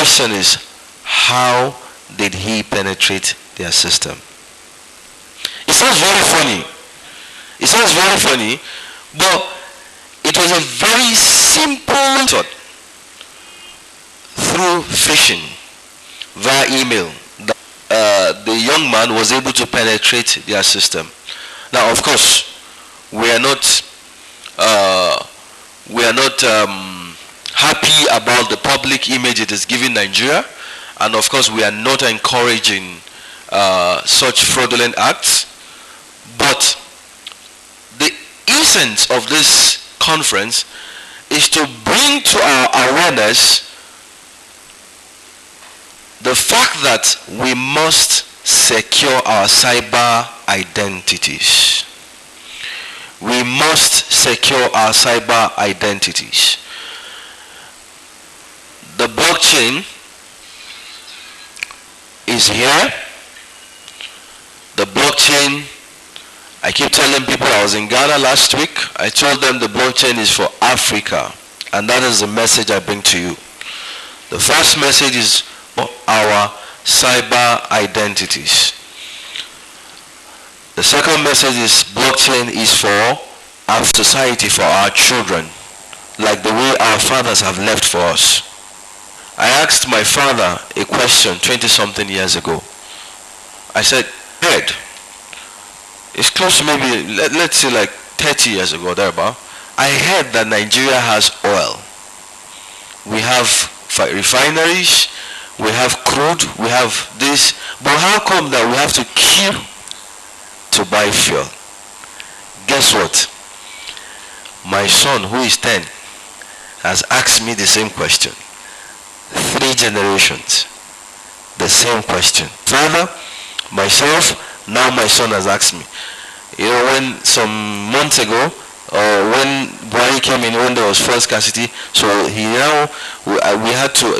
question is, how did he penetrate their system? It sounds very funny. It sounds very funny, but it was a very simple method through phishing via email that the young man was able to penetrate their system. Now, of course, we are not happy about the public image it is giving Nigeria, and of course, we are not encouraging such fraudulent acts. But the essence of this conference is to bring to our awareness the fact that we must secure our cyber identities. We must secure our cyber identities. The blockchain is here. The blockchain, I keep telling people, I was in Ghana last week, I told them the blockchain is for Africa, and that is the message I bring to you. The first message is for our cyber identities. The second message is blockchain is for our society, for our children, like the way our fathers have left for us. I asked my father a question 20-something years ago. I said, Ed, it's close to maybe, let's say like 30 years ago, thereabout. I heard that Nigeria has oil. We have refineries, we have crude, we have this, but how come that we have to kill to buy fuel? Guess what? My son, who is 10, has asked me the same question. 3 generations, the same question. Father, myself, now my son has asked me. You know, when some months ago, when Buhari came in, when there was fuel scarcity, so I had to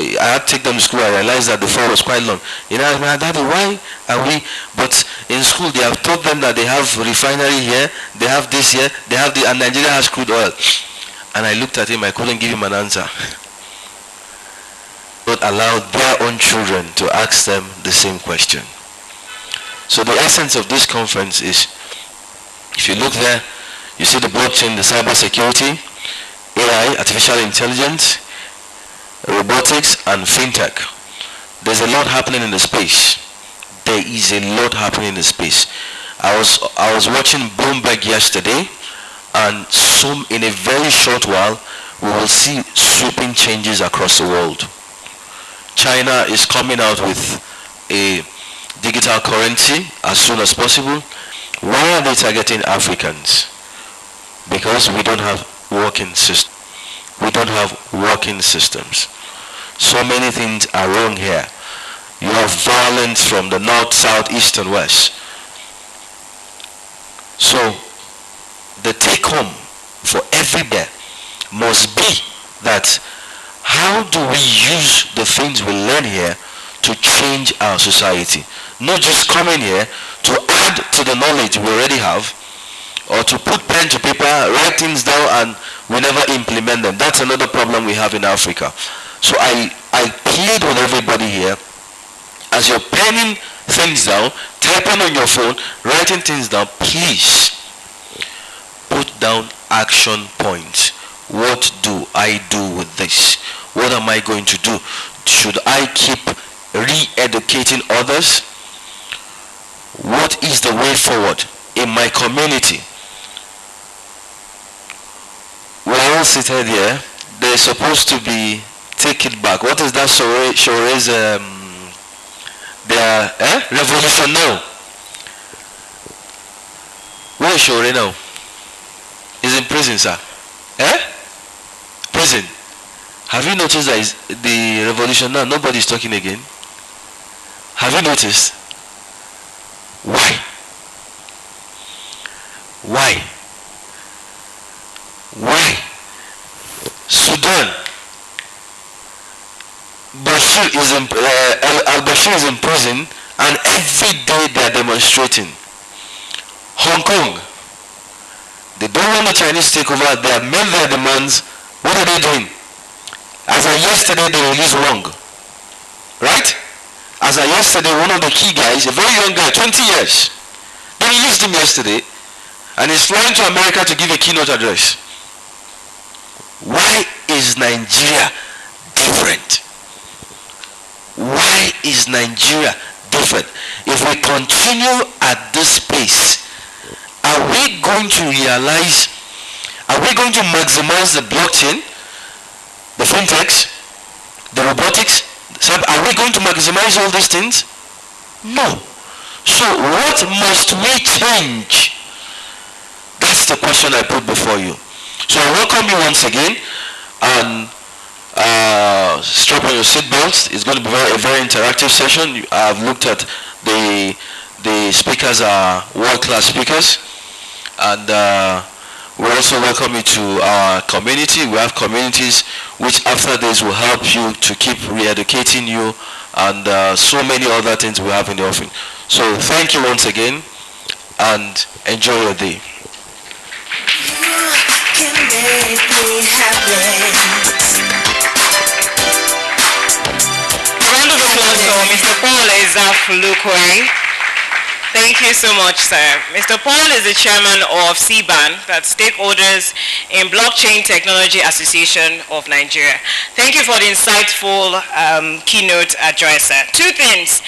take them to school. I realized that the fuel was quite long. You know, Daddy, why are we? But in school they have taught them that they have refinery here, they have this here, they have the, and Nigeria has crude oil. And I looked at him, I couldn't give him an answer. Not allow their own children to ask them the same question. So the essence of this conference is, if you look there, you see the blockchain, the cybersecurity, AI, artificial intelligence, robotics, and fintech. There's a lot happening in the space. There is a lot happening in the space. I was watching Bloomberg yesterday, and in a very short while, we will see sweeping changes across the world. China is coming out with a digital currency as soon as possible. Why are they targeting Africans? Because we don't have working systems. We don't have working systems. So many things are wrong here. You have violence from the north, south, east, and west. So the take home for everybody must be that how do we use the things we learn here to change our society? Not just coming here to add to the knowledge we already have, or to put pen to paper, write things down, and we never implement them. That's another problem we have in Africa. So I plead with everybody here, as you're penning things down, typing on your phone, writing things down, please put down action points. What do I do with this? What am I going to do? Should I keep re-educating others? What is the way forward in my community? We're all seated here. They're supposed to be take it back. What is that Shore's revolution now? Where is Shore now? He's in prison, sir. Prison. Have you noticed that the revolution now, nobody's talking again? Have you noticed? Why? Sudan. Al-Bashir is in prison, and every day they are demonstrating. Hong Kong. They don't want the Chinese to take over. They have made their demands. What are they doing? As of yesterday, they released Wong. right? As of yesterday, one of the key guys, a very young guy, 20 years, they released him yesterday, and he's flying to America to give a keynote address. Why is Nigeria different? Why is Nigeria different? If we continue at this pace, are we going to realize, are we going to maximize the blockchain, the fintechs, the robotics? Are we going to maximize all these things? No. So what must we change? That's the question I put before you. So I welcome you once again, and strap on your seatbelts. It's going to be a very interactive session. I've looked at the speakers are world-class speakers, and we also welcome you to our community. We have communities which after this will help you to keep re-educating you, and so many other things we have in the offering. So thank you once again, and enjoy your day. You can make me happy. Round of applause for Mr. Paul Ezafulukwe. Thank you so much, sir. Mr. Paul is the chairman of CBAN, that's Stakeholders in Blockchain Technology Association of Nigeria. Thank you for the insightful keynote address, sir. Two things.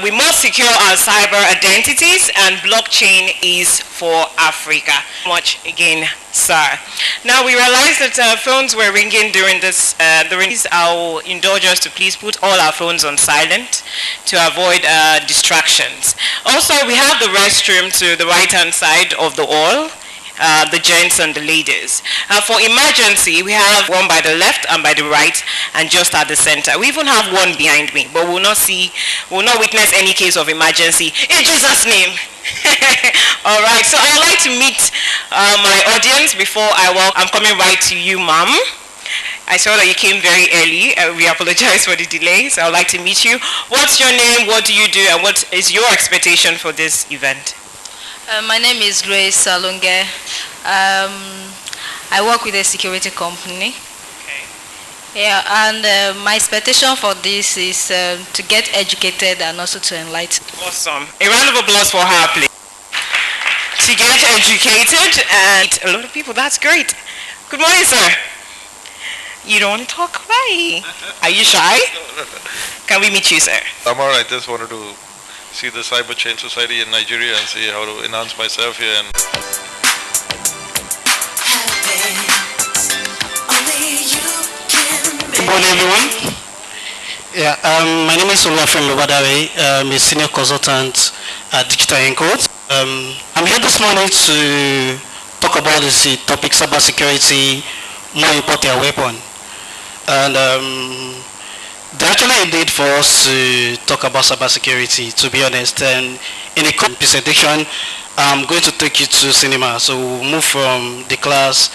We must secure our cyber identities, and blockchain is for Africa. Much again, sir. Now, we realized that phones were ringing during this. I'll indulge us to please put all our phones on silent to avoid distractions. Also, we have the restroom to the right-hand side of the hall. The gents and the ladies. For emergency, we have one by the left and by the right, and just at the center. We even have one behind me, but we'll not witness any case of emergency in Jesus' name. All right, so I'd like to meet my audience before I'm coming right to you, ma'am. I saw that you came very early. We apologize for the delay, so I'd like to meet you. What's your name, what do you do, and what is your expectation for this event? My name is Grace Salunge. I work with a security company. Okay. Yeah, and my expectation for this is to get educated and also to enlighten. Awesome. A round of applause for her, please. To get educated and a lot of people, that's great. Good morning, sir. You don't want to talk? Why? Are you shy? Can we meet you, sir? I'm all right. Just wanted to see the CyberChain society in Nigeria and see how to enhance myself here. And good morning, everyone. Yeah, my name is Olafemi Obadawe. I'm a senior consultant at Digital Encode. I'm here this morning to talk about the topic cybersecurity, more important weapon. And there's actually a need for us to talk about cybersecurity, to be honest. And in a presentation, I'm going to take you to cinema. So we'll move from the class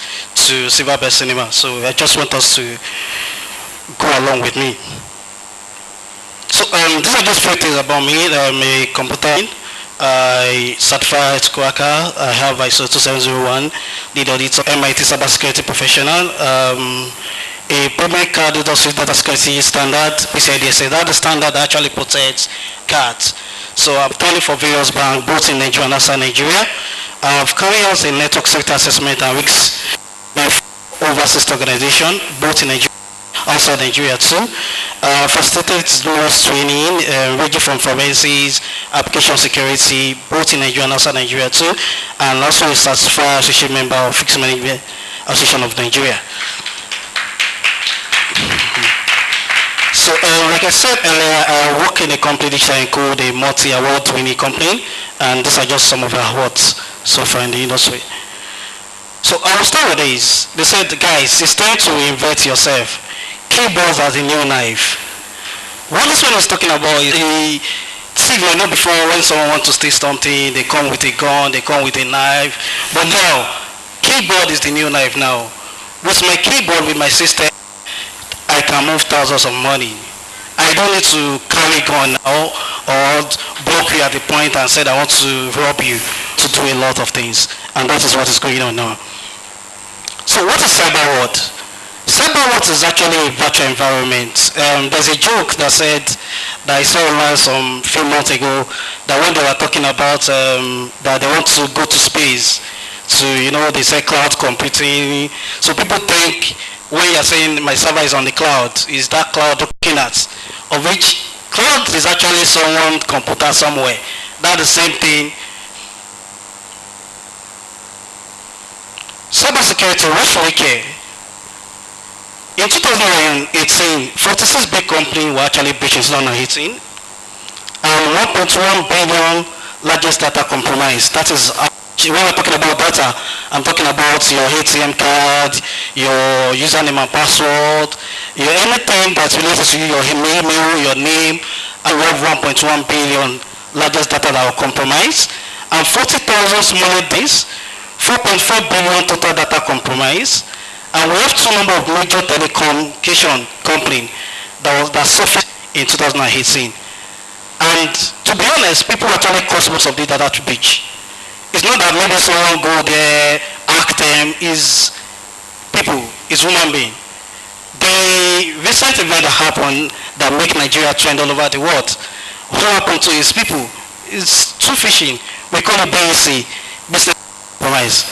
to Silverbird Cinema. So I just want us to go along with me. So these are just few things about me. I'm a computer. I certified Squawka. I have ISO 2701, lead auditor, MIT cybersecurity professional. A payment card industry data security standard, PCI-DSA. That's the standard that actually protects cards. So I've done it for various banks, both in Nigeria and outside Nigeria. I've carried out a network sector assessment and risks overseas organization, both in Nigeria and outside Nigeria too. Facilitated those training, ranging from forensics, application security, both in Nigeria and outside Nigeria too, and also a certified associate member of Fixed Management Association of Nigeria. So, like I said earlier, I work in a company Digital Encode, a multi-award winning company, and these are just some of the awards so far in the industry. So I will start with this. They said, guys, it's time to invent yourself. Keyboards as a new knife. What this one is talking about is you know, before when someone wants to steal something, they come with a gun, they come with a knife. But now, keyboard is the new knife now. With my keyboard, with my system, I can move thousands of money. I don't need to carry gun now or block you at the point and say I want to rob you to do a lot of things. And that is what is going on now. So what is cyber world? cyber world is actually a virtual environment. There's a joke that said that I saw online some few months ago that when they were talking about that they want to go to space, to, they say cloud computing. So people think when you're saying my server is on the cloud, is that cloud looking at, of which cloud is actually someone's computer somewhere. That's the same thing. Cybersecurity, what should we care? In 2018, 46 big companies were actually breached in 2018, and 1.1 billion largest data compromised. That is, when we're talking about data, I'm talking about your ATM card, your username and password, your anything that's related to you, your email, your name, and we have 1.1 billion largest data that were compromised, and 40,000 smaller disks, 4.4 billion total data compromised. And we have two number of major telecommunication companies that suffered in 2018. And to be honest, people actually cause most of the data to breach. It's not that maybe someone go there, act them, is people, is human being. The recent event that happened that make Nigeria trend all over the world, what happened to is people, it's too phishing. We call it BAC, business compromise.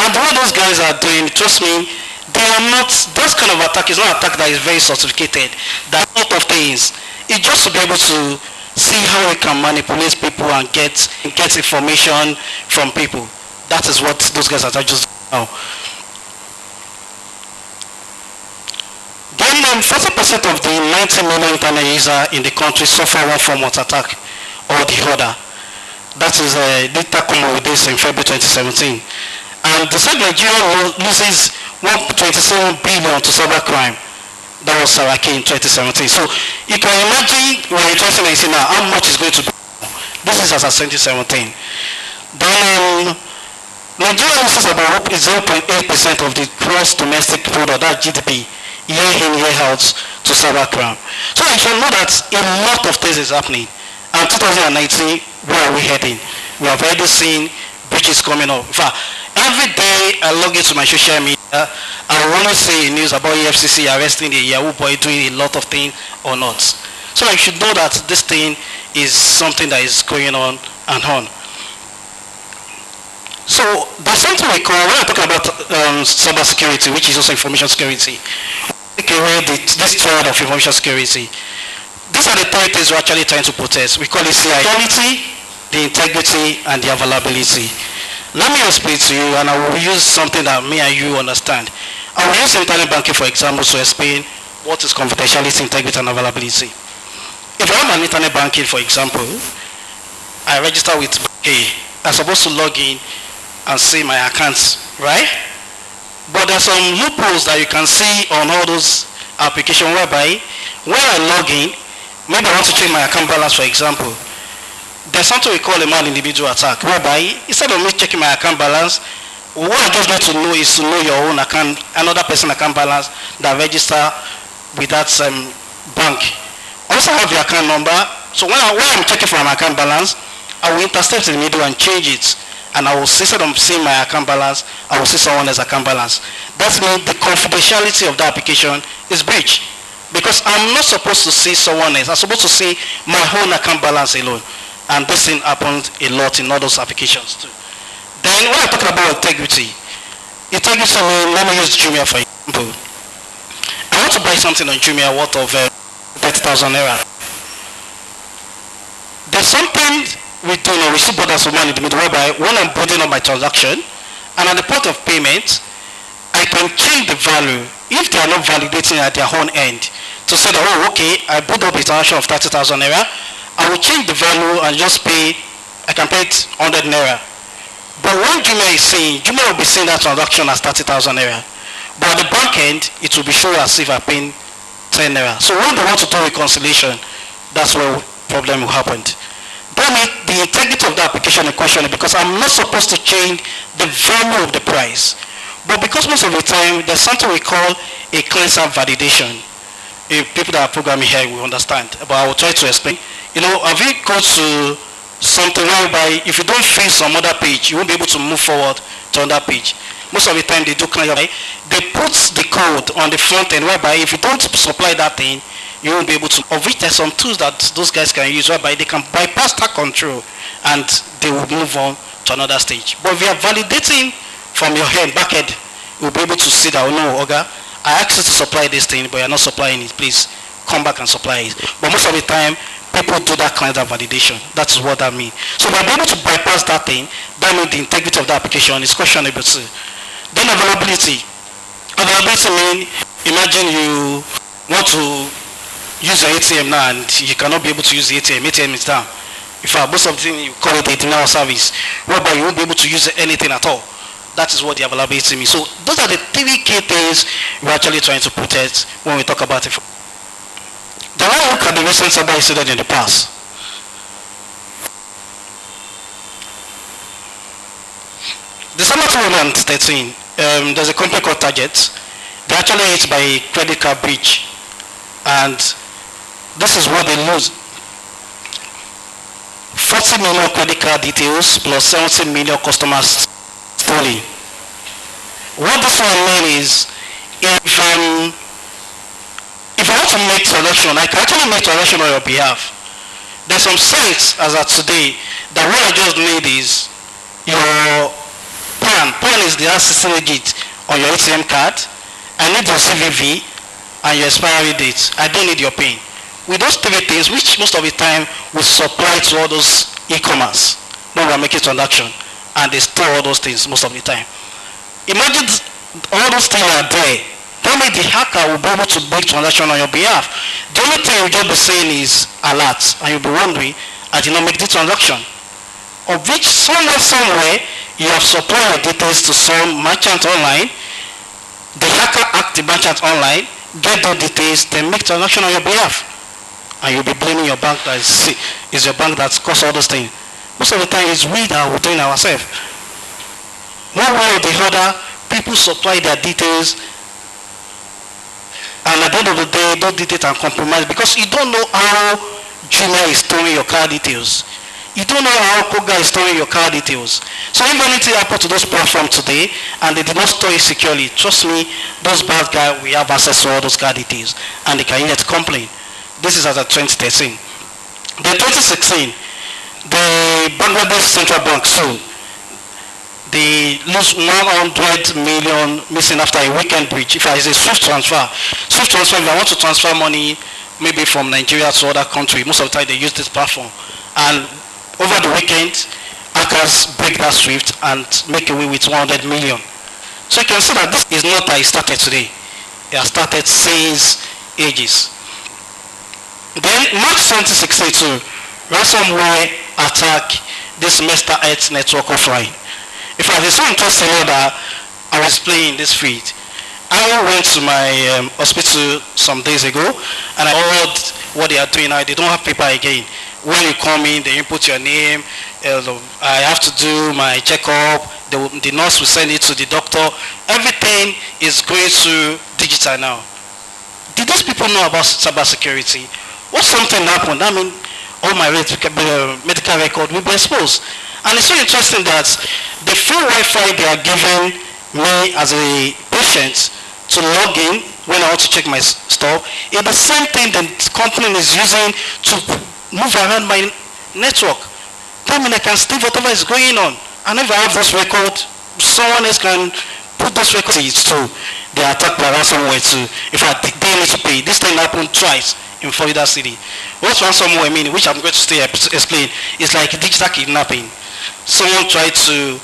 And what those guys are doing, trust me, they are not, this kind of attack is not an attack that is very sophisticated. There are a lot of things. It's just to be able to see how we can manipulate people and get information from people. That is what those guys are just doing now. Then 40% of the 90 million internet users in the country suffer one form of attack or the other. That is data come with this in February 2017. And the said Nigeria loses 127 billion to cybercrime. That was CyberChain in 2017. So you can imagine when you're 2019 now how much is going to be. This is as of 2017. Then Nigeria loses about 0.8% of the gross domestic product, that GDP, year in, year out to cybercrime. So you should know that a lot of things is happening. And 2019, where are we heading? We have already seen breaches coming up. In fact, every day I log into my social media, I want to see news about EFCC arresting a Yahoo boy doing a lot of things or not. So I should know that this thing is something that is going on and on. So there's something we call, when I'm talking about cybersecurity, which is also information security, this thread of information security, these are the three things we're actually trying to protect. We call it security, the integrity, and the availability. Let me explain to you, and I will use something that me and you understand. I will use internet banking, for example, to explain what is confidentiality, integrity, and availability. If I have an internet banking, for example, I register with bank A. I'm supposed to log in and see my accounts, right? But there's some loopholes that you can see on all those applications whereby when I log in, maybe I want to check my account balance, for example. There's something we call a man-individual attack, whereby instead of me checking my account balance, what I just need to know is to know your own account, another person's account balance that register with that bank. Also have the account number, so when I'm checking for my account balance, I will intercept in the middle and change it. And I will see, instead of seeing my account balance, I will see someone else's account balance. That means the confidentiality of the application is breached. Because I'm not supposed to see someone else. I'm supposed to see my own account balance alone. And this thing happens a lot in all those applications too. Then when I talk about integrity means, let me use Jumia for example. I want to buy something on Jumia worth of 30,000 naira. There's something we don't know, we see borders of money in the middle, whereby when I'm building up my transaction and at the point of payment, I can change the value if they are not validating at their own end to say that, oh, okay, I build up a transaction of 30,000 naira, I will change the value and just pay, I can pay it 100 naira. But when Jumia is saying, Jumia will be saying that transaction as 30,000 naira. But at the back end, it will be shown as if I'm paying 10 naira. So when they want to do reconciliation, that's where problem will happen. Then the integrity of the application in question, because I'm not supposed to change the value of the price. But because most of the time, there's something we call a cleanser validation. If people that are programming here will understand, but I will try to explain. Have you gone to something whereby if you don't fill some other page, you won't be able to move forward to another page. most of the time they do client. They put the code on the front end whereby if you don't supply that thing, you won't be able to. Of which there's some tools that those guys can use whereby they can bypass that control and they will move on to another stage. But if you are validating from your hand, back end, you'll be able to see that, oh no, Oga, I asked you to supply this thing, but you're not supplying it. Please come back and supply it. But most of the time, people do that client validation. That is what that means. So by being able to bypass that thing, that means the integrity of the application is questionable too. Then availability. Availability means, imagine you want to use your ATM now and you cannot be able to use the ATM. ATM is down. In fact, most of the things you call it a denial service, whereby you won't be able to use anything at all. That is what the availability means. So those are the three key things we're actually trying to protect when we talk about it. Then I look at the recent cyber incident in the past. December 2013, there's a company called Target. They actually hit by a credit card breach. And this is what they lose. 40 million credit card details plus 70 million customers stolen. What this one means is, if I want to make transaction, I can actually make transaction on your behalf. There's some sites as of today that what I just need is your PAN. PAN is the last 16 digit on your ATM card. I need your CVV and your expiry date. I don't need your PIN. With those three things, which most of the time we supply to all those e-commerce when we're making transaction, and they store all those things most of the time. Imagine all those things are there. That means the hacker will be able to make transaction on your behalf. The only thing you'll just be saying is alert, and you'll be wondering, I did not make the transaction. Of which somewhere, you have supplied your details to some merchant online. The hacker hacked the merchant online, get those details, then make transaction on your behalf. And you'll be blaming your bank that is your bank that's caused all those things. Most of the time it's we that we're doing ourselves. One way or the other, people supply their details, and at the end of the day, those details are compromised because you don't know how Gmail is storing your card details. You don't know how Koga is storing your card details. So if anything happened to those platforms today and they did not store it securely, trust me, those bad guys will have access to all those card details and they can yet complain. This is as of 2013. Then 2016, the Bangladesh Central Bank soon, they lose 100 million missing after a weekend breach. If it's a swift transfer, if I want to transfer money maybe from Nigeria to other country, most of the time they use this platform. And over the weekend, hackers break that swift and make away with 100 million. So you can see that this is not that it started today. It has started since ages. Then March 2062, ransomware attack this Mr. X network offline. In fact, it's so interesting that I was playing this feed. I went to my hospital some days ago and I heard what they are doing now. They don't have paper again. When you come in, they input your name. I have to do my checkup. The nurse will send it to the doctor. Everything is going to digital now. Did these people know about cybersecurity? What something happened? I mean, all my medical record will be exposed. And it's so interesting that the free Wi-Fi they are giving me as a patient to log in when I want to check my stuff is the same thing the company is using to move around my network. That means I can see whatever is going on. And if I have this record, someone else can put this record to they are attacked by ransomware too. In fact, they need to pay. This thing happened twice in Florida City. What ransomware mean, which I'm going to stay explain, is like digital kidnapping. Someone tried to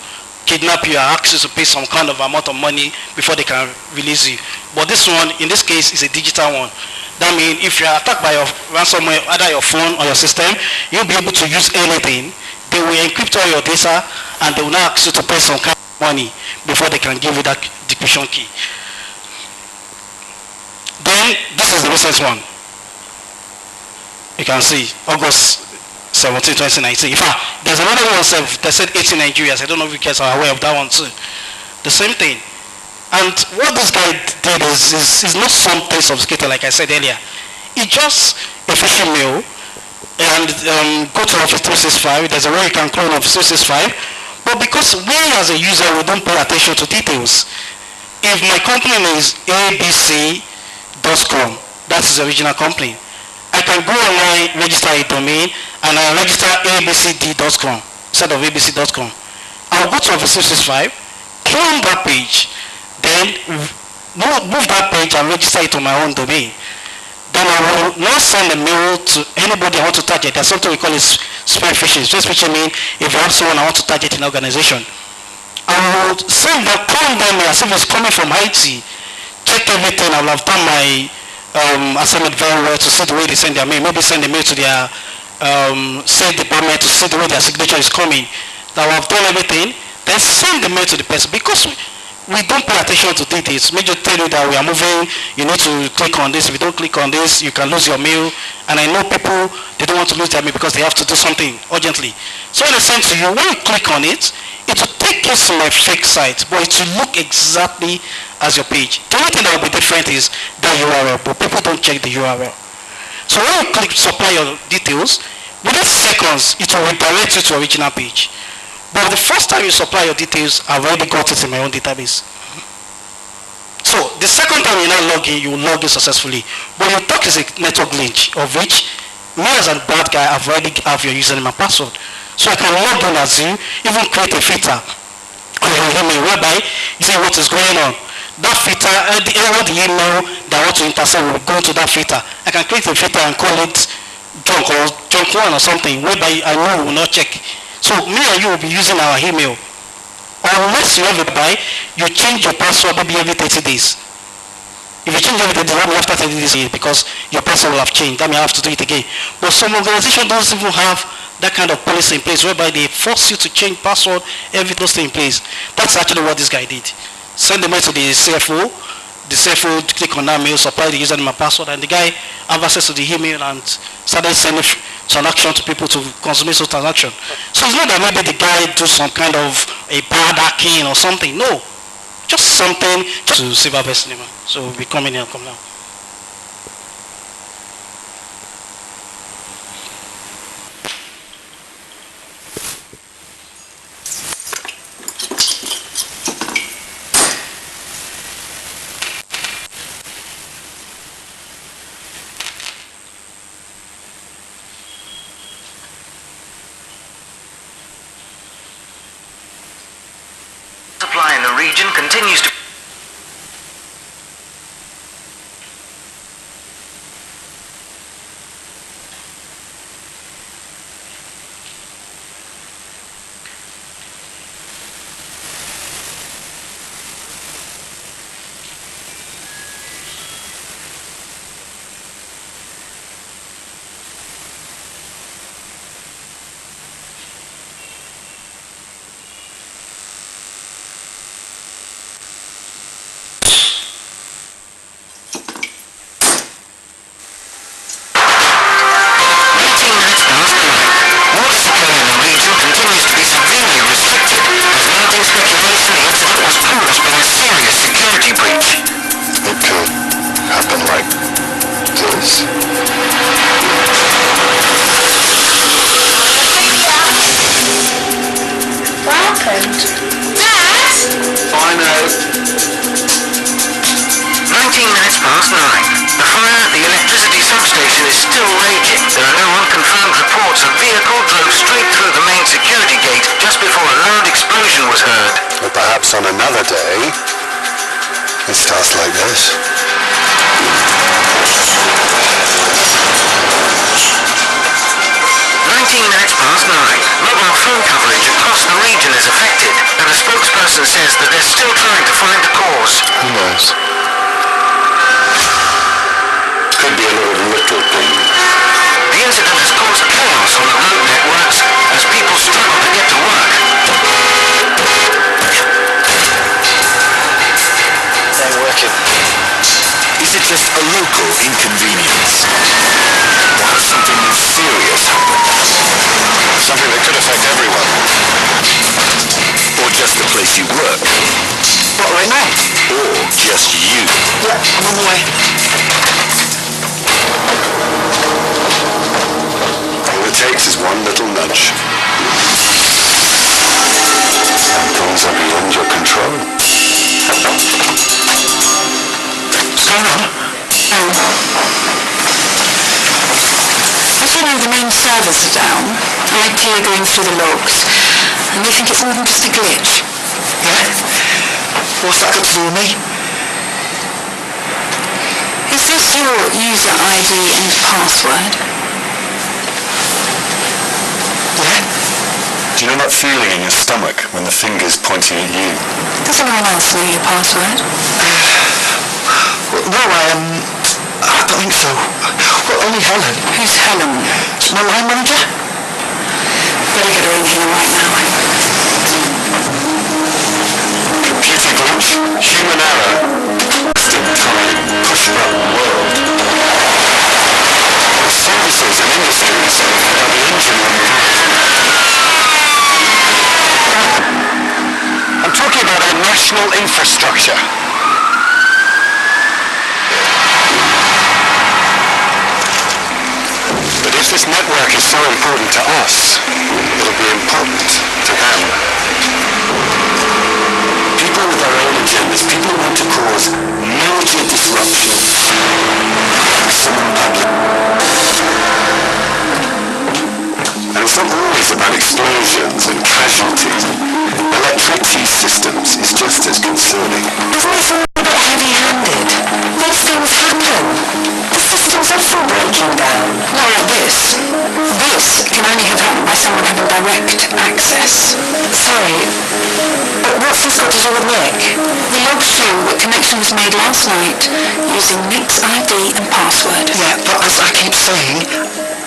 kidnap you and ask you to pay some kind of amount of money before they can release you. But this one, in this case, is a digital one. That means if you are attacked by your ransomware, either your phone or your system, you'll be able to use anything. They will encrypt all your data and they will now ask you to pay some kind of money before they can give you that decryption key. Then, this is the recent one. You can see, August 17, 2019. In fact, there's another one that said 18 Nigerians. I don't know if you guys are aware of that one too. The same thing. And what this guy did is not something sophisticated like I said earlier. He just a phishing mail and go to Office 365. There's a way you can clone Office 365, But because we as a user, we don't pay attention to details. If my company name is abc.com, that is the original company, I can go online, register a domain, and I register abcd.com instead of abc.com. I'll go to Office 365, clone that page, then move that page and register it on my own domain. Then I will not send a mail to anybody I want to target. There's something we call it spear phishing. Spear phishing means if I have someone I want to target in an organization, I will send that, call them as if it's coming from IT, check everything. I will have done my assignment very well to see the way they send their mail. Maybe send a mail to their sales department to see the way their signature is coming. That I will have done everything. Then send the mail to the person, because we don't pay attention to details. Maybe tell you that we are moving, you need to click on this. If you don't click on this, you can lose your mail. And I know people, they don't want to lose their mail because they have to do something urgently. So when I send to you, when you click on it, it will take you to my fake site, but it will look exactly as your page. The only thing that will be different is the URL, but people don't check the URL. So when you click supply your details, within seconds, it will redirect you to original page. But the first time you supply your details, I've already got it in my own database. So the second time you now log in, you will log in successfully. But your talk is a network glitch, of which me as a bad guy, I've already have your username and password. So I can log in as you, even create a filter on your email whereby you see what is going on. That filter, the email that I want to intercept will go to that filter. I can create a filter and call it junk or junk one or something, whereby I know we will not check. So me and you will be using our email. Unless you have a buy, you change your password maybe every 30 days. If you change every 30 days, that means after 30 days, because your password will have changed. That means I have to do it again. But some organizations don't even have that kind of policy in place, whereby they force you to change password every those things in place. That's actually what this guy did. Send the mail to the CFO. The CFO click on that mail, supply the username and password, and the guy have access to the email and started sending transaction to people to consummate those transaction. So it's not that maybe the guy do some kind of a bad hacking or something. No, just something just to save our best name. So we come in here, come now. Supply in the region continues to on another day, it starts like this. 19 minutes past 9. Mobile phone coverage across the region is affected, and a spokesperson says that they're still trying to find the cause. Who knows? Could be a little thing. The incident has caused chaos on the road networks as people struggle to get to work. Is it just a local inconvenience? Or has something serious happened? Something that could affect everyone? Or just the place you work? What, right now? Or just you? Yeah, I'm on the way. All it takes is one little nudge. servers are down. IT are going through the logs, and they think it's more than just a glitch. Yeah? What's that got to do with me? Is this your user ID and password? Yeah? Do you know that feeling in your stomach when the finger's pointing at you? Does anyone else know your password? No, I don't think so. Well, only Helen. Who's Helen? My line manager? Better get her in here right now. Computer glitch, human error, distant time, push button world. Services and industries are the engine room growth. I'm talking about our national infrastructure. But if this network is so important to us, it'll be important to them. People with their own agendas, people who want to cause major disruption, maximum public. And it's not always about explosions and casualties. Electricity systems is just as concerning. Isn't this a bit heavy-handed? These things happen. The systems are full breaking down. Not like this. This can only have happened by someone having direct access. Sorry, but what's this got to do with Nick? The logs show that connection was made last night using Nick's ID and password. Yeah, but as I keep saying,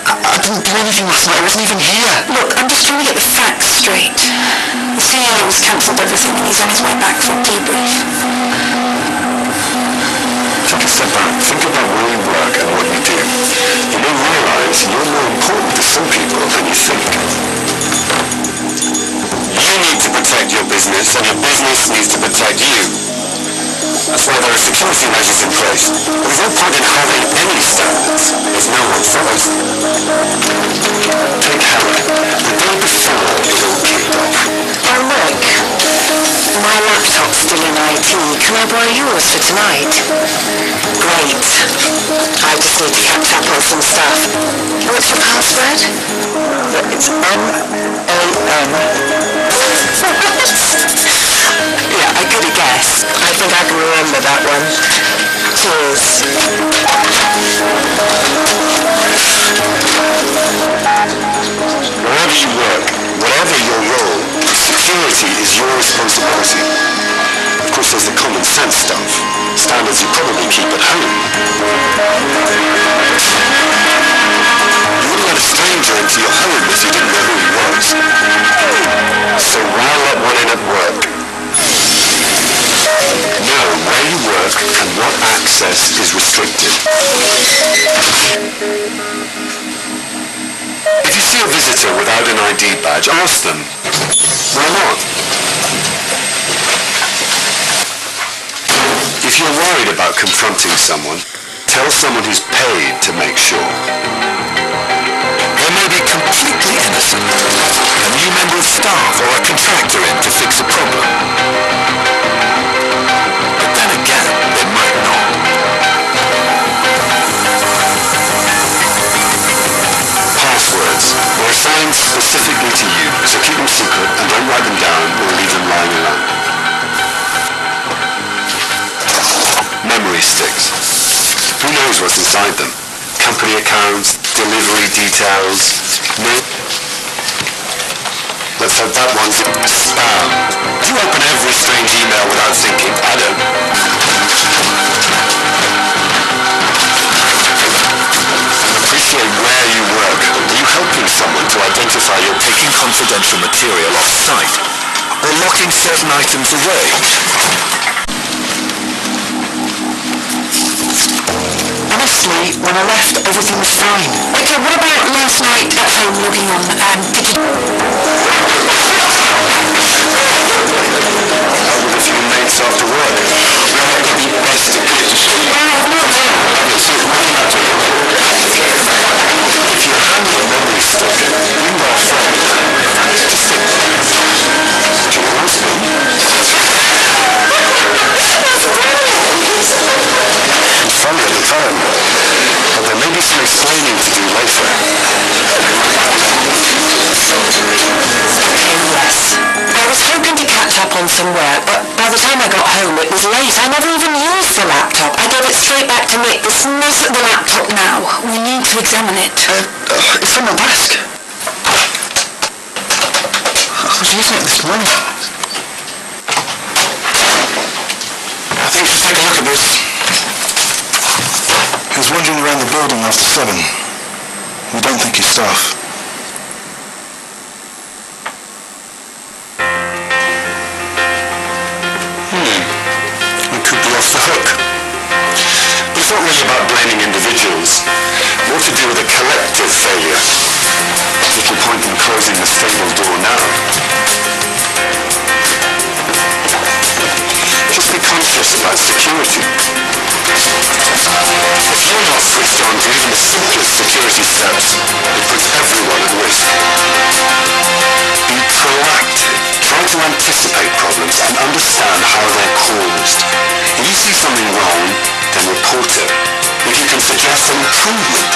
I didn't do anything last night. I wasn't even here. Look, I'm just trying to get the facts straight. The CEO has cancelled everything and he's on his way back for a debrief. Take a step back. Think about where you work and what you do. You may realize you're more important to some people than you think. You need to protect your business, and your business needs to protect you. That's why there are security measures in place. There's no point in having any standards if no one follows them. Take Helen. The day before it all kicked off. Oh, look. My laptop's still in IT. Can I borrow yours for tonight? Great. I just need to catch up on some stuff. What's your password? It's M-A-M. Yeah, I could have guessed. I think I can remember that one. Cheers. Wherever you work, whatever your role, security is your responsibility. Of course, there's the common sense stuff, standards you probably keep at home. You wouldn't let a stranger into your home if you didn't know who he was. So why let one in at work? Know where you work and what access is restricted. If you see a visitor without an ID badge, ask them, why not? If you're worried about confronting someone, tell someone who's paid to make sure. They may be completely innocent. A new member of staff or a contractor in to fix a problem. But then again, they might not. Passwords were assigned specifically to you, so keep them secret and don't write them down or leave them lying around. Memory sticks. Who knows what's inside them? Company accounts, delivery details. No. Let's hope that one's spam. Do you open every strange email without thinking? I don't. Appreciate where you work. Are you helping someone to identify you're taking confidential material off-site? Or locking certain items away? Honestly, when I left, everything was fine. Okay, what about last night at home logging on? Did you... Out with a few mates after work. Where might be best to put it to show you? If you handle a memory stick, ring our friend. Just think. Do you want me? It's funny at the time, but there may be some explaining to do later. it was late. I never even used the laptop. I gave it straight back to Nick. There's mess at the laptop now. We need to examine it. It's on my desk. I was using it this morning. I think you should take a look at this. He was wandering around the building after 7. We don't think he's staff. We could be off the hook. But it's not really about blaming individuals. More to do with a collective failure. Little point in closing the stable door now. Just be conscious about security. If you're not switched on to even the simplest security steps, it puts everyone at risk. Be proactive. Try to anticipate problems and understand how they're caused. If you see something wrong, then report it. If you can suggest an improvement,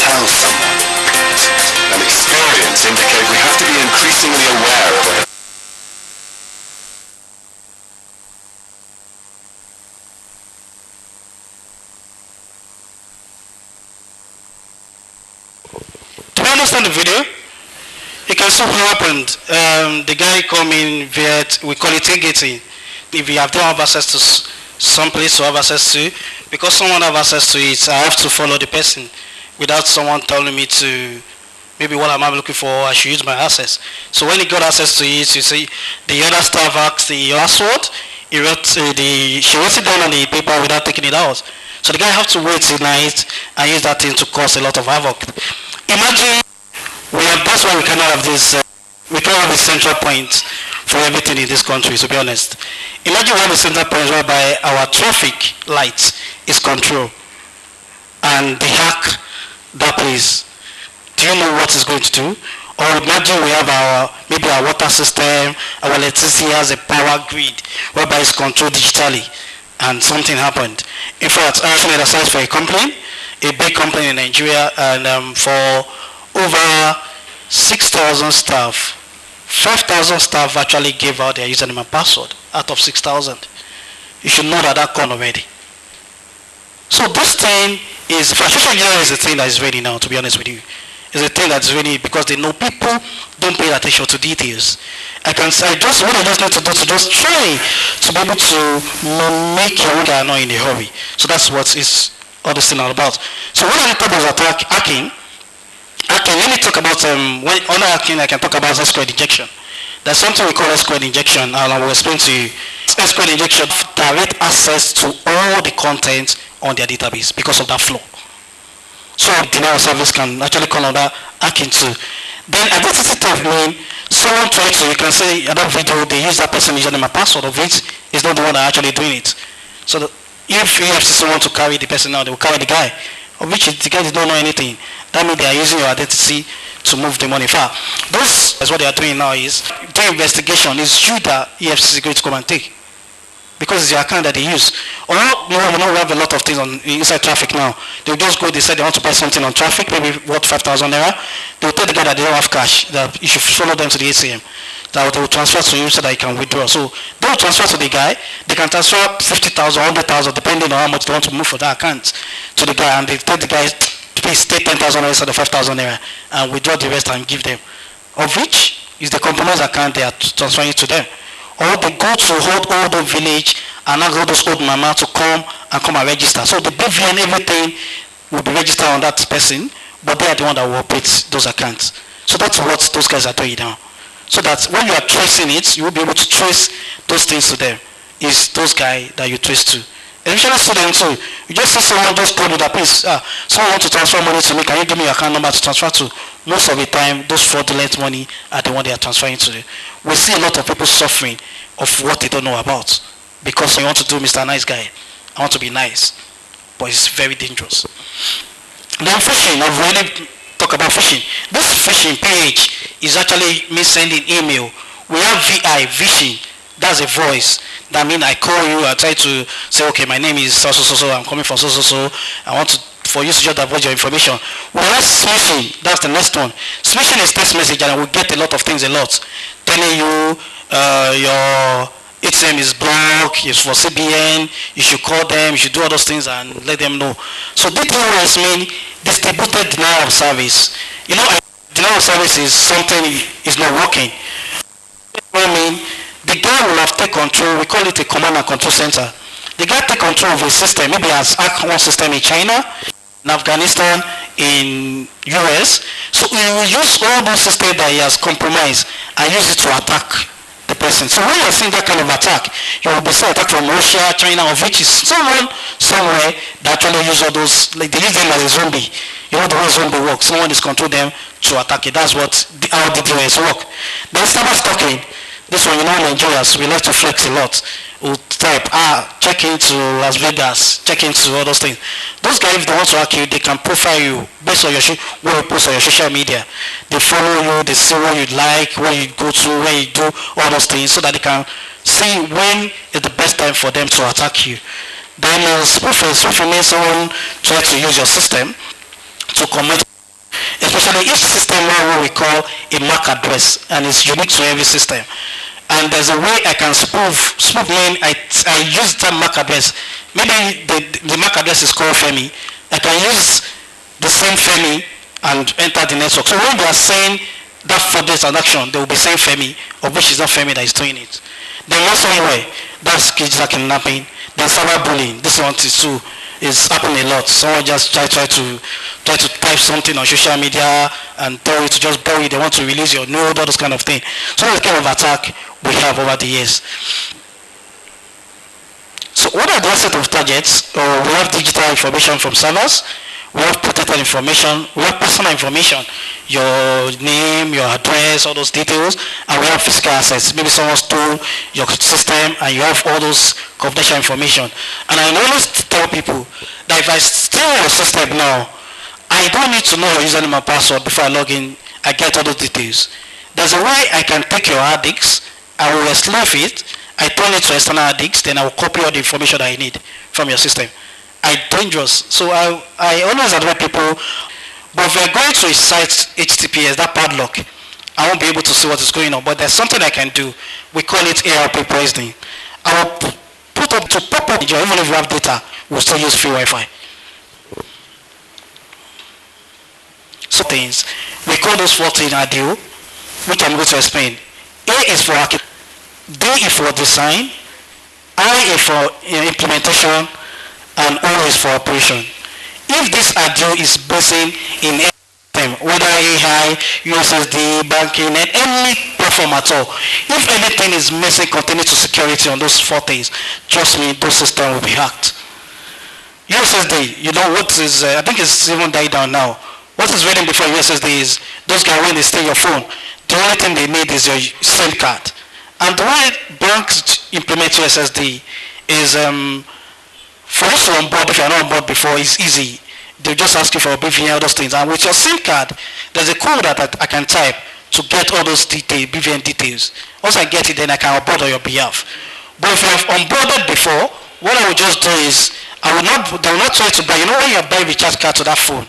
tell someone. And experience indicate we have to be increasingly aware of it. Do you understand the video? You can see what happened. The guy coming via, we call it tailgating. If you don't have access to some place to have access to, because someone have access to it, I have to follow the person without someone telling me to, maybe what am I looking for, I should use my access. So when he got access to it, you see, the other staff asked the password, she wrote it down on the paper without taking it out. So the guy have to wait till night and use that thing to cause a lot of havoc. Imagine, that's why we cannot have this, we cannot have a central point for everything in this country, to be honest. Imagine we have a central point whereby our traffic light is controlled and they hack that place. Do you know what it's going to do? Or imagine we have maybe our water system, our electricity has a power grid whereby it's controlled digitally and something happened. In fact, I actually exercised for a company, a big company in Nigeria, and for over 6,000 staff, 5,000 staff actually gave out their username and password out of 6,000. You should know that come already. So this thing is, for social engineering is a thing that is ready now, to be honest with you. It's a thing that's really, because they know people don't pay attention to details. What I just need to do to just try to be able to make your work not in a hurry. So that's what is all this thing all about. So when I talk about hacking, let me talk about, under hacking I can talk about SQL injection. There's something we call SQL injection, and I will explain to you. SQL injection, direct access to all the content on their database because of that flow. So denial of service can actually come under hacking too. Then identity theft means someone tries to, you can say in that video, they use that person username and password of it, is not the one that actually doing it. So if EFCC want to carry the person out, they will carry the guy, of which the guy don't know anything. That means they are using your identity to move the money far. This is what they are doing now is, doing investigation is you that EFCC is going to come and take. Because it's your account that they use. Or we have a lot of things on inside traffic now. They'll just go, they say they want to buy something on traffic, maybe worth 5,000 naira. They'll tell the guy that they don't have cash, that you should follow them to the ATM. That they will transfer to you so that you can withdraw. So they will transfer to the guy, they can transfer 50,000, 100,000, depending on how much they want to move for that account to the guy, and they tell the guy, please take 10,000 naira instead of 5,000 naira and withdraw the rest and give them. Of which is the company's account they are transferring to them. Or they go to all the village and ask all those old mama to come and register. So the BVN, everything will be registered on that person, but they are the one that will operate those accounts. So that's what those guys are doing now. So that when you are tracing it, you will be able to trace those things to them. Is those guys that you trace to. Especially students too. You just see someone just told you that, please, someone wants to transfer money to me, can you give me your account number to transfer to? Most of the time, those fraudulent money are the one they are transferring to. We see a lot of people suffering of what they don't know about. Because you want to do Mr. Nice Guy. I want to be nice. But it's very dangerous. Then phishing, I've already talked about phishing. This phishing page is actually me sending email. We have VI, phishing. That's a voice. That means I call you, I try to say, okay, my name is so, I'm coming from so. I want for you to just avoid your information. We have smishing, that's the next one. Smishing is text message, and we get a lot of things telling you your ATM is blocked, it's for CBN, you should call them, you should do all those things and let them know. So DDoS means distributed denial of service. You know, denial of service is something is not working. I mean, the guy will have taken control, we call it a command and control center. The guy take control of a system, maybe has hacked one system in China, in Afghanistan, in US. So he will use all those systems that he has compromised and use it to attack the person. So when you're seeing that kind of attack, you will be seeing attack from Russia, China, of which is someone somewhere that actually use all those, like they use them as a zombie. You know the way zombie works. Someone is control them to attack it. That's what how DDoS work. Then cyber stalking. This one, you know, Nigerians, we like to flex a lot. We'll type, check into Las Vegas, check into all those things. Those guys, if they want to hack you, they can profile you based on your what you post on your social media. They follow you, they see what you like, where you go to, where you do, all those things, so that they can see when is the best time for them to attack you. Then spoofing means someone try to use your system to commit, especially each system what we call a MAC address, and it's unique to every system. And there's a way I can spoof mean I use that MAC address. Maybe the MAC address is called Femi. I can use the same Femi and enter the network. So when they are saying that for this transaction, they will be saying Femi, of which is not Femi that is doing it. Then somewhere, that's kidnapping. Then cyberbullying. This one too is happening a lot. Someone just try to type something on social media and tell you to just bury. They want to release your node, all those kind of thing. So that's the kind of attack we have over the years. So what are the set of targets? We have digital information from servers, we have protected information, we have personal information, your name, your address, all those details, and we have physical assets. Maybe someone stole your system and you have all those confidential information. And I always tell people that if I steal your system now, I don't need to know your username and password before I log in. I get all those details. There's a way I can take your hard disks, I will enslave it, I turn it to external hard disks, then I will copy all the information that I need from your system. I'm dangerous. So I always advise people, but if you're going to a site HTTPS, that padlock, I won't be able to see what is going on. But there's something I can do. We call it ARP poisoning. I will put up to pop up, even if you have data, we'll still use free Wi-Fi. So things, we call those 14 RDO, which I'm going to explain. A is for architecture, D is for design, I is for implementation, and O is for operation. If this RDO is basing in anything, whether AI, USSD, banking, and any platform at all, if anything is missing containing to security on those 4 things, trust me, those systems will be hacked. USSD, you know what is, I think it's even died down now. What is waiting before USSD is those guys when they steal your phone, the only thing they need is your SIM card. And the way banks implement USSD is for us to onboard, if you're not on board before, it's easy. They just ask you for a BVN, all those things. And with your SIM card, there's a code that I can type to get all those details, BVN details. Once I get it, then I can onboard on your behalf. But if you have onboarded before, what I will just do is, they will not try to buy, you know when you buy a recharge card to that phone,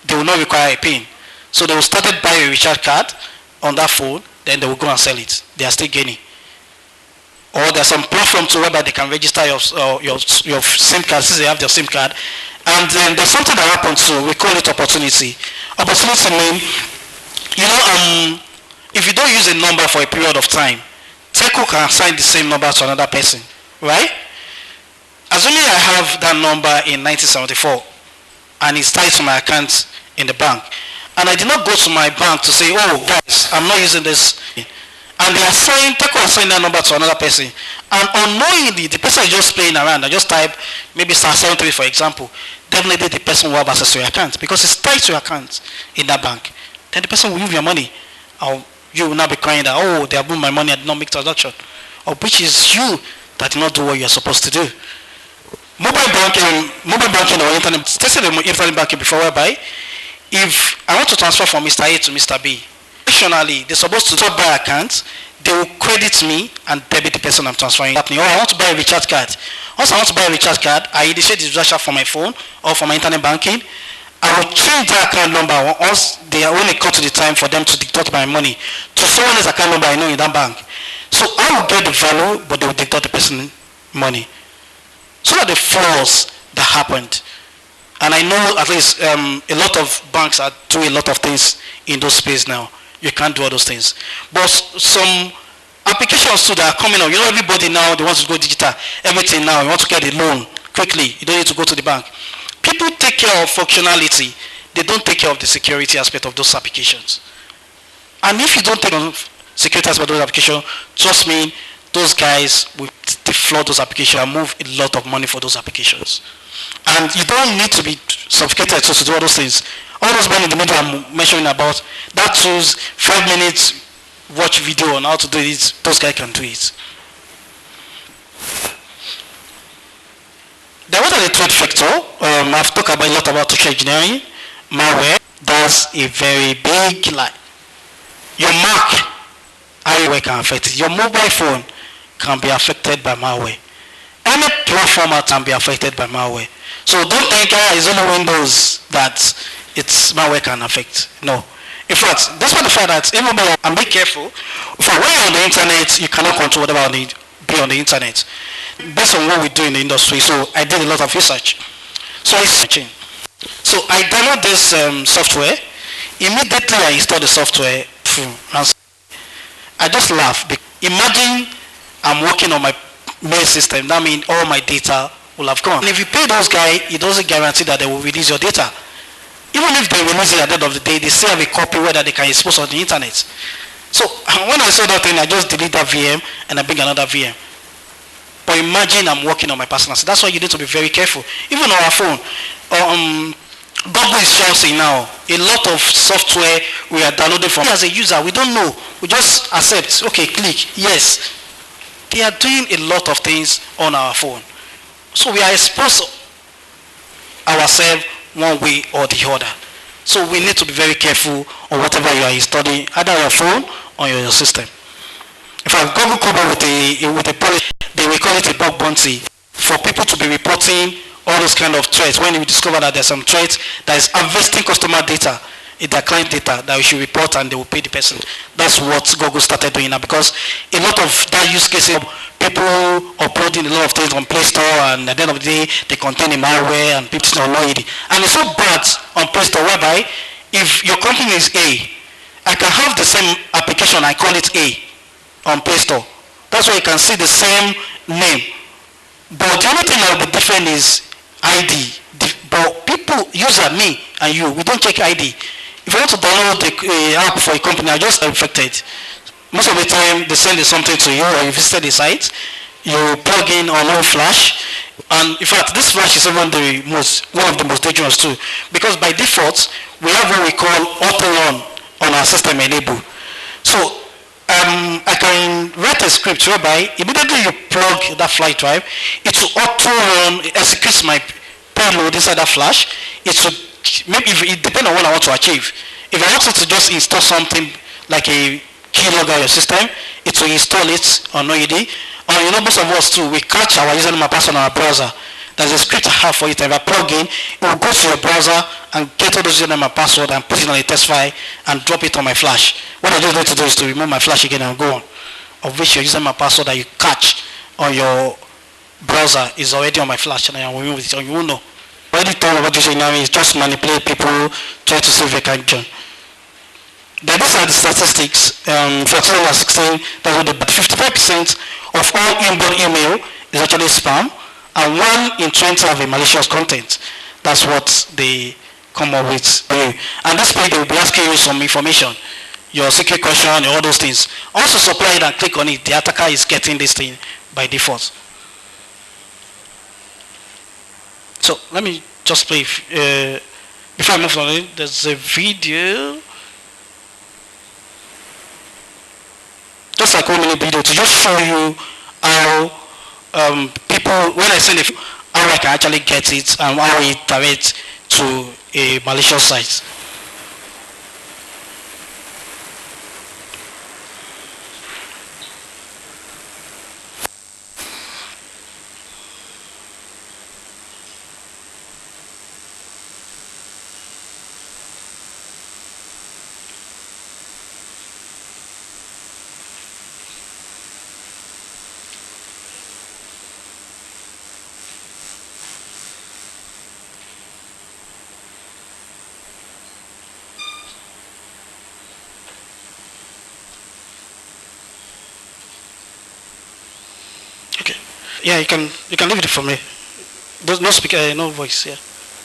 they will not require a PIN. So they will start buying a recharge card on that phone, then they will go and sell it. They are still gaining. Or there's some platform to whereby they can register your SIM card since they have their SIM card. And then there's something that happens too. We call it opportunity. Opportunity means, you know, if you don't use a number for a period of time, Telco can assign the same number to another person, right? Assuming I have that number in 1974 and it's tied to my account in the bank, and I did not go to my bank to say, oh guys, I'm not using this, and they Telco assign that number to another person, and unknowingly the person is just playing around and just type maybe *73 for example, definitely the person will have access to your account because it's tied to your account in that bank. Then the person will move your money, or you will not be crying that, oh, they have moved my money, I did not make transaction, or which is you that did not do what you are supposed to do. Mobile banking or internet, tested the internet banking before, whereby if I want to transfer from Mr. A to Mr. B, additionally, they're supposed to top by account, they will credit me and debit the person I'm transferring. Or I want to buy a recharge card. Once I want to buy a recharge card, I initiate the transaction from my phone or from my internet banking. I will change that account number once when it comes to the time for them to deduct my money to someone else's account number I know in that bank. So I will get the value, but they will deduct the person money. So are the flaws that happened. And I know at least a lot of banks are doing a lot of things in those space now. You can't do all those things. But some applications too that are coming up, you know, everybody now, they want to go digital. Everything now, you want to get a loan quickly. You don't need to go to the bank. People take care of functionality. They don't take care of the security aspect of those applications. And if you don't take on security aspect of those applications, trust me, those guys will defraud those applications and move a lot of money for those applications. And you don't need to be sophisticated to do all those things. All those money in the middle I'm mentioning about, that tools, 5 minutes watch video on how to do it, those guys can do it. Then what are the threat vector? I've talked about a lot about social engineering, malware. That's a very big lie. Your Mac, malware can affect it. Your mobile phone can be affected by malware. Any platform can be affected by malware. So don't think it's only Windows that it's malware can affect. No. In fact, that's why the fact that even and be careful. For when you're on the internet, you cannot control whatever be on the internet. Based on what we do in the industry, so I did a lot of research. So I download this software. Immediately I install the software. And I just laugh. Imagine I'm working on my mail system. That means all my data will have gone. And if you pay those guys, it doesn't guarantee that they will release your data. Even if they release it at the end of the day, they still have a copy where they can expose on the internet. So when I saw that thing, I just delete that VM and I bring another VM. But imagine I'm working on my personal. So that's why you need to be very careful. Even on our phone, Google is shouting now. A lot of software we are downloading from. As a user, we don't know. We just accept. Okay, click. Yes. They are doing a lot of things on our phone. So we are exposed ourselves one way or the other. So we need to be very careful on whatever you are installing, either on your phone or your system. If I Google come up with a policy, they will call it a bug bounty for people to be reporting all those kind of threats. When you discover that there's some threats that is harvesting customer data, their client data, that we should report and they will pay the person. That's what Google started doing now, because a lot of that use cases, people uploading a lot of things on Play Store, and at the end of the day, they contain a malware and people don't know it. And it's so bad on Play Store whereby if your company is A, I can have the same application, I call it A on Play Store. That's why you can see the same name. But the only thing that will be different is ID. But people, user, me and you, we don't check ID. If you want to download the app for a company, I just infected. Most of the time, they send something to you, or you visit the site, you plug in on no flash, and in fact, this flash is even one of the most dangerous too, because by default, we have what we call auto run on our system enable. So I can write a script whereby immediately you plug that flash drive, it will auto run, executes my payload inside that flash. It will, maybe it depends on what I want to achieve. If I want to just install something like a keylogger on your system, it will install it on OED. Or you know, most of us too, we catch our username and password on our browser. There's a script I have for it. If I plug in, it will go to your browser and get all those username and password and put it on a test file and drop it on my flash. What I just need to do is to remove my flash again and go on. Of which your username and password that you catch on your browser is already on my flash, and I will remove it, and you won't know. Already told what you say now is just manipulate people, try to see if they can join. Then these are the statistics. For 2016, that's what 55% of all inbound email is actually spam, and 1 in 20 have a malicious content. That's what they come up with. And this page, they will be asking you some information, your secret question, all those things. Also supply it and click on it. The attacker is getting this thing by default. So let me just play, before I move on it, there's a video. Just like 1 minute video to just show you how people, when I send it, how I can actually get it and how it directs to a malicious site. Yeah, you can leave it for me. There's no speaker, no voice. Yeah,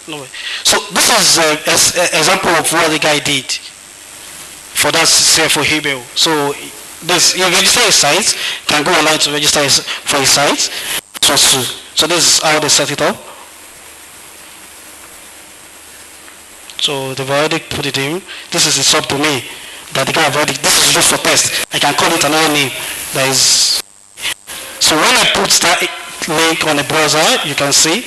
no way. So this is an example of what the guy did for that CFO email. So this, you register a site, can go online to register for a site. So this is how they set it up. So they've already put it in. This is the subdomain that the guy already. This is just for test. I can call it another name. That is. So when I put that link on the browser, you can see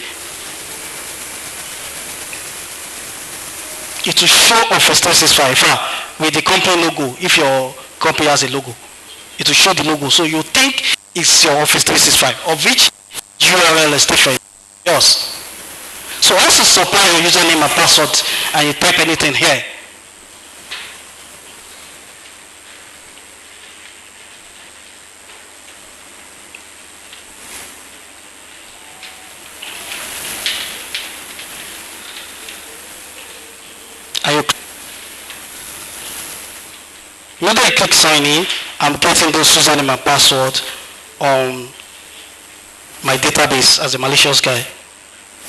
it will show Office 365 with the company logo. If your company has a logo, it will show the logo. So you think it's your Office 365, of which URL is different. Yours. So once you supply your username and password and you type anything here, when I click sign in, I'm getting those username and password on my database as a malicious guy.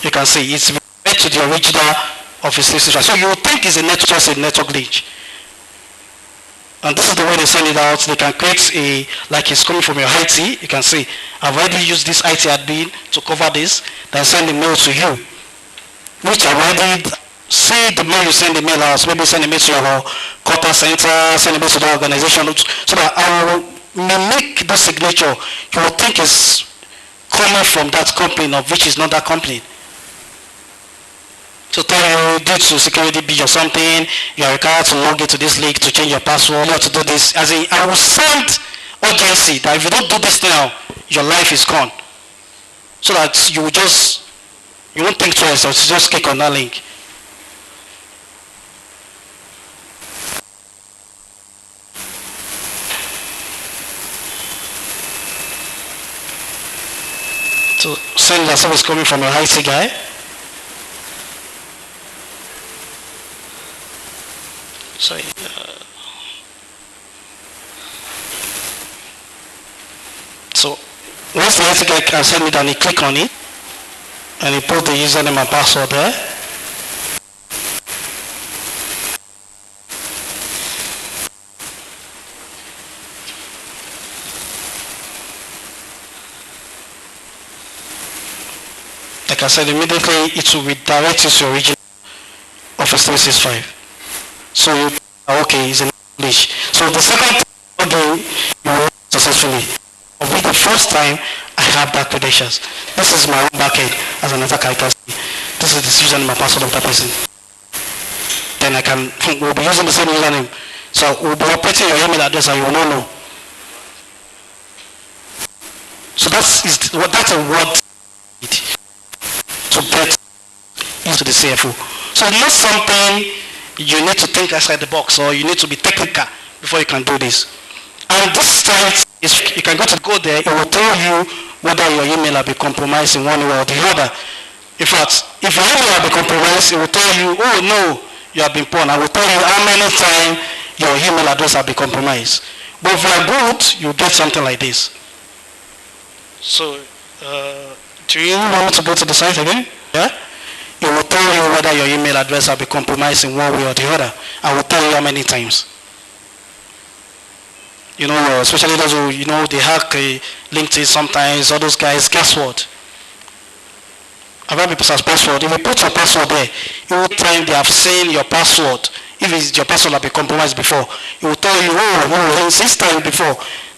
You can see it's related to the original Office 365. So you think it's just a network glitch. And this is the way they send it out. They can create like it's coming from your IT. You can see, I've already used this IT admin to cover this, then send the mail to you. Which I've already see the mail you send the mail out, maybe send a mail to your quarter center, send a mail to the organization, so that I will mimic the signature. You will think it's coming from that company, of which is not that company. So tell you due to security breach or something, you are required to log into this link to change your password, or to do this. As in, I will send urgency that if you don't do this now, your life is gone. So that you won't think twice, or just click on that link. So send that service coming from your IT guy. Sorry. So once the IT guy can send me that, he click on it and he put the username and password there. Like I said, immediately it will redirect you to original Office 365. So okay, it's in English. So the second time you will successfully. Of the first time I have that credentials. This is my own backend as an attacker. I can see this is the username and password of that person. Then we'll be using the same username. So we'll be operating your email address and you will not know. So that's a word to get into the CFO. So it's not something you need to think outside the box, or you need to be technical before you can do this. And this site is, you can go there, it will tell you whether your email will be compromised in one way or the other. In fact, if your email will be compromised, it will tell you, oh no, you have been pawned. I will tell you how many times your email address will be compromised. But if you are good, you get something like this. So, do you want to go to the site again? Yeah? It will tell you whether your email address will be compromised in one way or the other. I will tell you how many times. You know, especially those who, they hack LinkedIn sometimes, all those guys, guess what? I've had people's password. If you put your password there, every time they have seen your password, if it's your password have been compromised before, it will tell you, oh, 6 times before.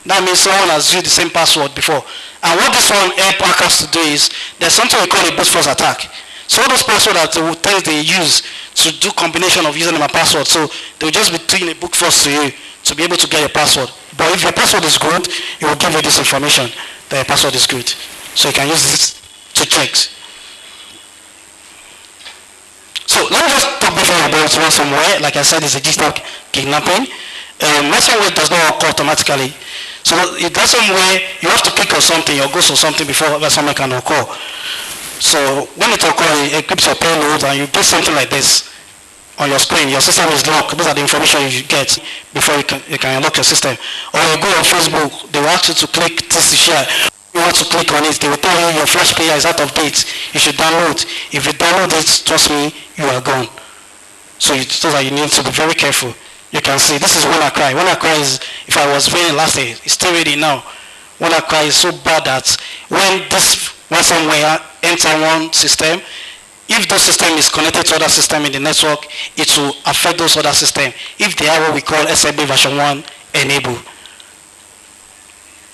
That means someone has used the same password before. And what this one help hackers to do is, there's something we call a brute force attack. So all those passwords that they use to do combination of username and password, so they'll just be doing a brute force to you to be able to get your password. But if your password is good, it will give you this information that your password is good. So you can use this to check. So let me just talk briefly about ransomware. Like I said, it's a digital kidnapping. Ransomware does not occur automatically. So in ransomware, you have to click on something or go to something before ransomware can occur. So when it occurs, it encrypts your payload and you get something like this on your screen. Your system is locked. Those are the information you get before you can unlock your system. Or you go on Facebook, they will ask you to click this to share. You want to click on it, they will tell you your flash player is out of date. You should download. If you download it, trust me, you are gone. So you need to be very careful. You can see, this is WannaCry. WannaCry is, if I was playing last day, it's still ready now. WannaCry is so bad that when this ransomware enter one system, if the system is connected to other system in the network, it will affect those other systems. If they are what we call SLB version 1 enabled.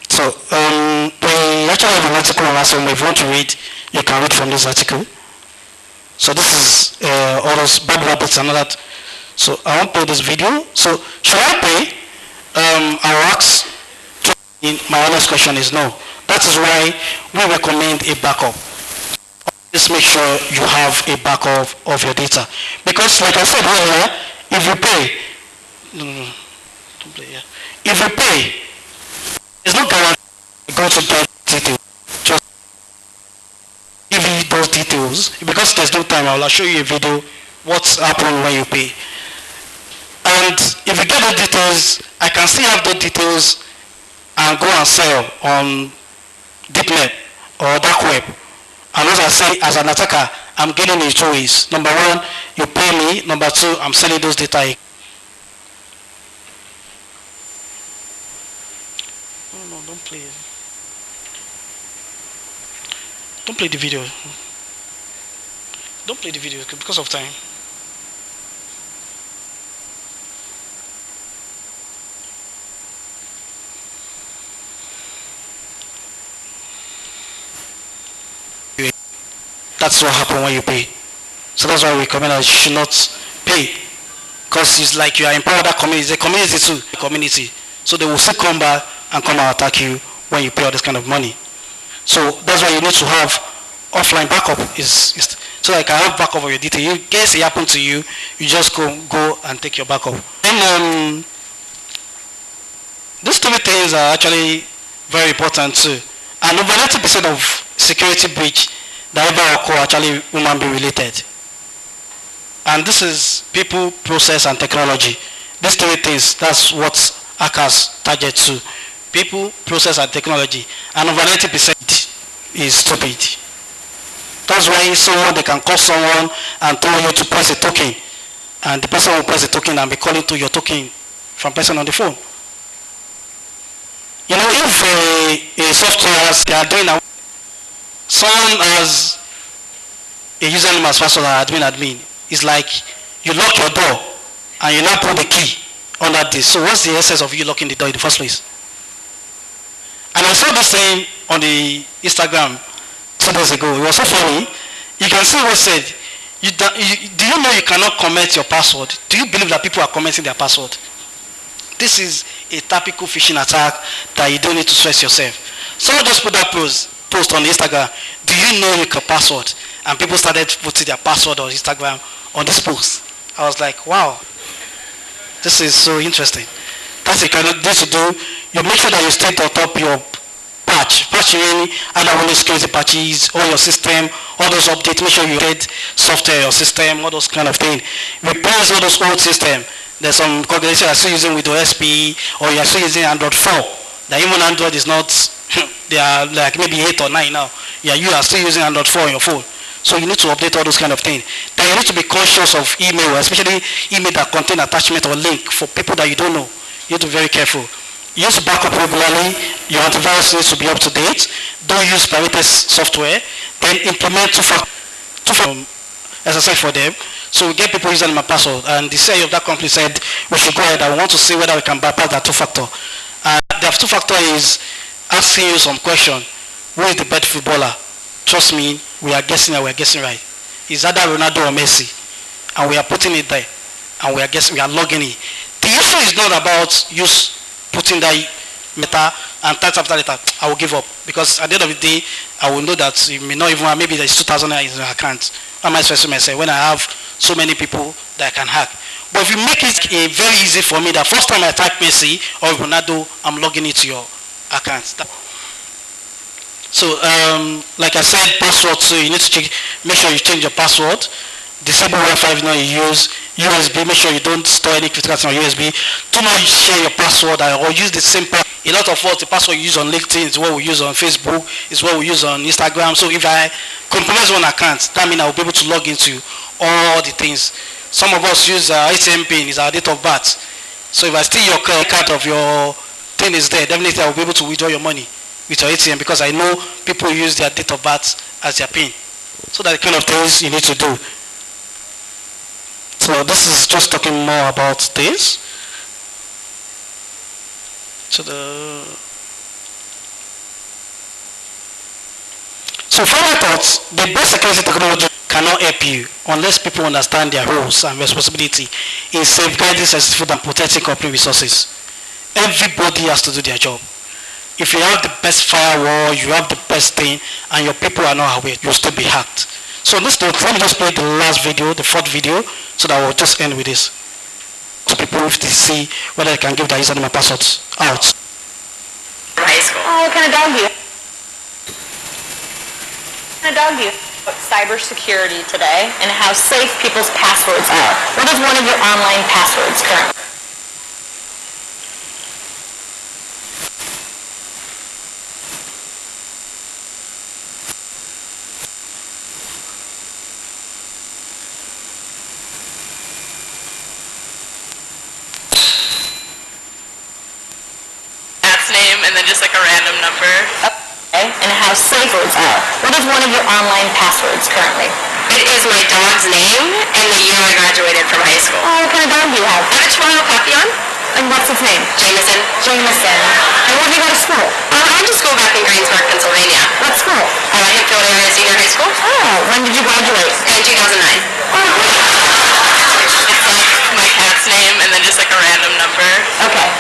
So we actually have an article on ransomware. If you want to read, you can read from this article. So this is all those bad rabbits and all that. So I won't play this video. So should I pay? I'll ask. My honest question is no. That is why we recommend a backup. Just make sure you have a backup of your data. Because like I said earlier, if you pay, if you pay, it's not guaranteed you're going to get details. Just give you those details. Because there's no time, I will show you a video what's happening when you pay. And if you get the details, I can still have the details and go and sell on deep net or dark web. And as I say, as an attacker, I'm getting in two ways. Number one, you pay me. Number two, I'm selling those data. No, don't play it. Don't play the video. Don't play the video because of time. That's what happens when you pay. So that's why we recommend that you should not pay. Because it's like you are empowering that community. It's a community too. A community. So they will still come back and come and attack you when you pay all this kind of money. So that's why you need to have offline backup. So like I have backup of your data. In case it happened to you, you just go and take your backup. And these three things are actually very important too. And over 90% of security breach that ever occur actually human being related. And this is people, process, and technology. These three things, that's what hackers target to. People, process, and technology. And over 90% is stupid. That's why they can call someone and tell you to press a token. And the person will press a token and be calling to your token from person on the phone. You know, if a software they are doing someone has a username as password admin, it's like you lock your door and you now put the key on that disk. So what's the essence of you locking the door in the first place? And I saw this thing on the Instagram 2 days ago. It was so funny. You can see what it said. Do you know you cannot comment your password? Do you believe that people are commenting their password? This is a typical phishing attack that you don't need to stress yourself. Someone just put that post on Instagram. Do you know your password? And people started putting their password on Instagram on this post. I was like, wow, this is so interesting. That's the kind of thing to do. You make sure that you stay on top of your patching other Windows security patches, all your system, all those updates. Make sure you get software, your system, all those kind of things. Replace all those old systems. There's some organizations that are still using Windows SP, or you are still using Android 4. That even Android is not, they are like maybe 8 or 9 now. Yeah, you are still using Android 4 on your phone. So you need to update all those kind of things. Then you need to be conscious of email, especially email that contain attachment or link for people that you don't know. You need to be very careful. Use backup regularly. Your antivirus needs to be up to date. Don't use pirated software. Then implement two-factor SSL for them. So we get people using my password. And the CEO of that company said we should go ahead and we want to see whether we can bypass that two-factor. The two-factor is asking you some question. Who is the best footballer? Trust me, we are guessing and we are guessing right. It's either Ronaldo or Messi. And we are putting it there. And we are guessing, we are logging it. The issue is not about you putting that meta and types after later, I will give up. Because at the end of the day, I will know that you may not even have, maybe there's 2,000 in your account. What am I supposed to myself when I have so many people that I can hack? But if you make it very easy for me, the first time I type Messi or Ronaldo, I'm logging it to your account. So, like I said, password, so you need to check, make sure you change your password. Disable Wi-Fi if not you use. USB. Make sure you don't store any critical thing on USB. Do not share your password or use the same password. A lot of us, the password we use on LinkedIn is what we use on Facebook, is what we use on Instagram. So if I compromise one account, that means I will be able to log into all the things. Some of us use ATM PIN, is our date of birth. So if I steal your card of your thing is there, definitely I will be able to withdraw your money with your ATM because I know people use their date of birth as their PIN. So that's the kind of things you need to do. So this is just talking more about this. So final thoughts, the best security technology cannot help you unless people understand their roles and responsibility in safeguarding sensitive and protecting company resources. Everybody has to do their job. If you have the best firewall, you have the best thing, and your people are not aware, you'll still be hacked. So let's let me just play the last video, the fourth video, so that we'll just end with this. To people if they see whether they can give their username and passwords out. High school. Oh, what kind of dog do you? What kind of dog do you? Cybersecurity today and how safe people's passwords are. What is one of your online passwords currently? Name and then just like a random number. Okay, and how safe words are. What is one of your online passwords currently? It is my dog's name and the year I graduated from high school. Oh, what kind of dog do you have? I have a Toronto Papillon. And what's its name? Jameson. Jameson. And where do you go to school? I went to school back in Greensburg, Pennsylvania. What school? Hempfield Area Senior High School. Oh, when did you graduate? In 2009. It's like my cat's name and then just like a random number. Okay.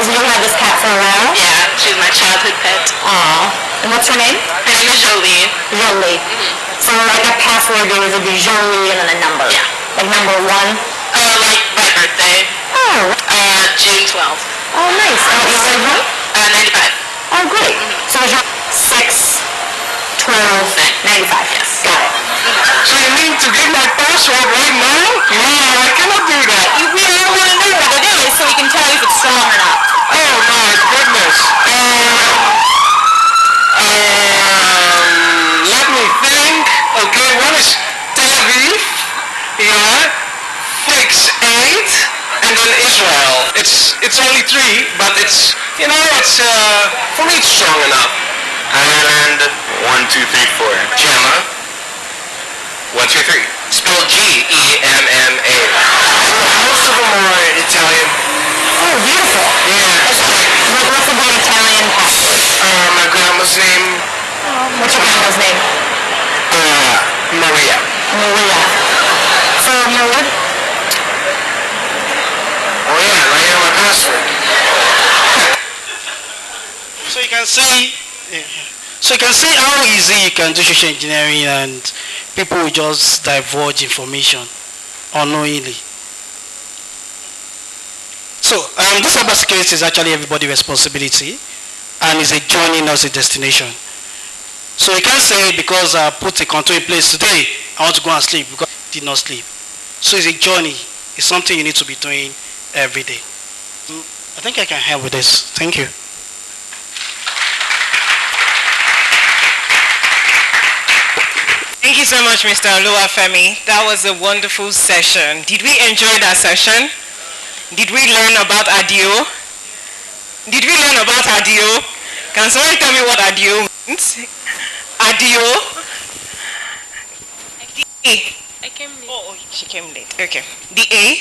So you've had this cat for a while? Yeah, she's my childhood pet. Aw. And what's her name? Her name is Jolie. Jolie. So like a password, there would be Jolie and then a number. Yeah. Like number 1? Like my birthday. Oh. June 12th. Oh, nice. And what year was that? 95. Oh, great. So it's 6, 12, 95. Yes. Got it. So you mean to give my password right now? No, I cannot do that. We all want to know what it is so we can tell you if it's strong or not. Oh my goodness. Let me think. Okay, one is Tel Aviv. Yeah. Fix 8. And then Israel. It's only 3, but it's, it's, for me it's strong enough. And 1, 2, 3, 4. Gemma. 1, 2, 3. Spelled Gemma. Most of them are Italian. Oh, beautiful. Yeah. What's a good Italian password? My grandma's name, What's your grandma's name? Maria. Maria. So, Maria? Oh yeah, right here my password. So you can see how easy you can do social engineering and people will just divulge information unknowingly. So this cybersecurity is actually everybody's responsibility and it's a journey, not a destination. So you can't say because I put a control in place today, I want to go and sleep because I did not sleep. So it's a journey. It's something you need to be doing every day. I think I can help with this. Thank you. Thank you so much, Mr. Oluwafemi. That was a wonderful session. Did we enjoy that session? Did we learn about ADIO? Did we learn about ADIO? Can somebody tell me what ADIO means? ADIO? I came late. Oh, she came late. Okay. The A?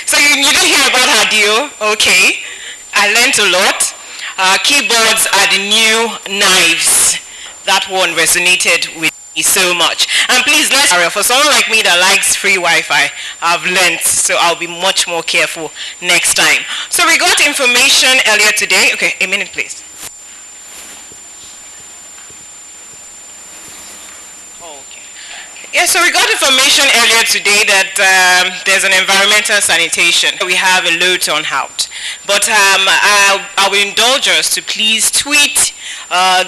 So you didn't hear about ADIO? Okay. I learned a lot. Keyboards are the new knives. That one resonated with me so much. And please, for someone like me that likes free Wi-Fi, I've learned, so I'll be much more careful next time. So we got information earlier today. Okay, a minute, please. Yeah, so we got information earlier today that there's an environmental sanitation. We have a lot on out. But I will indulge us to please tweet,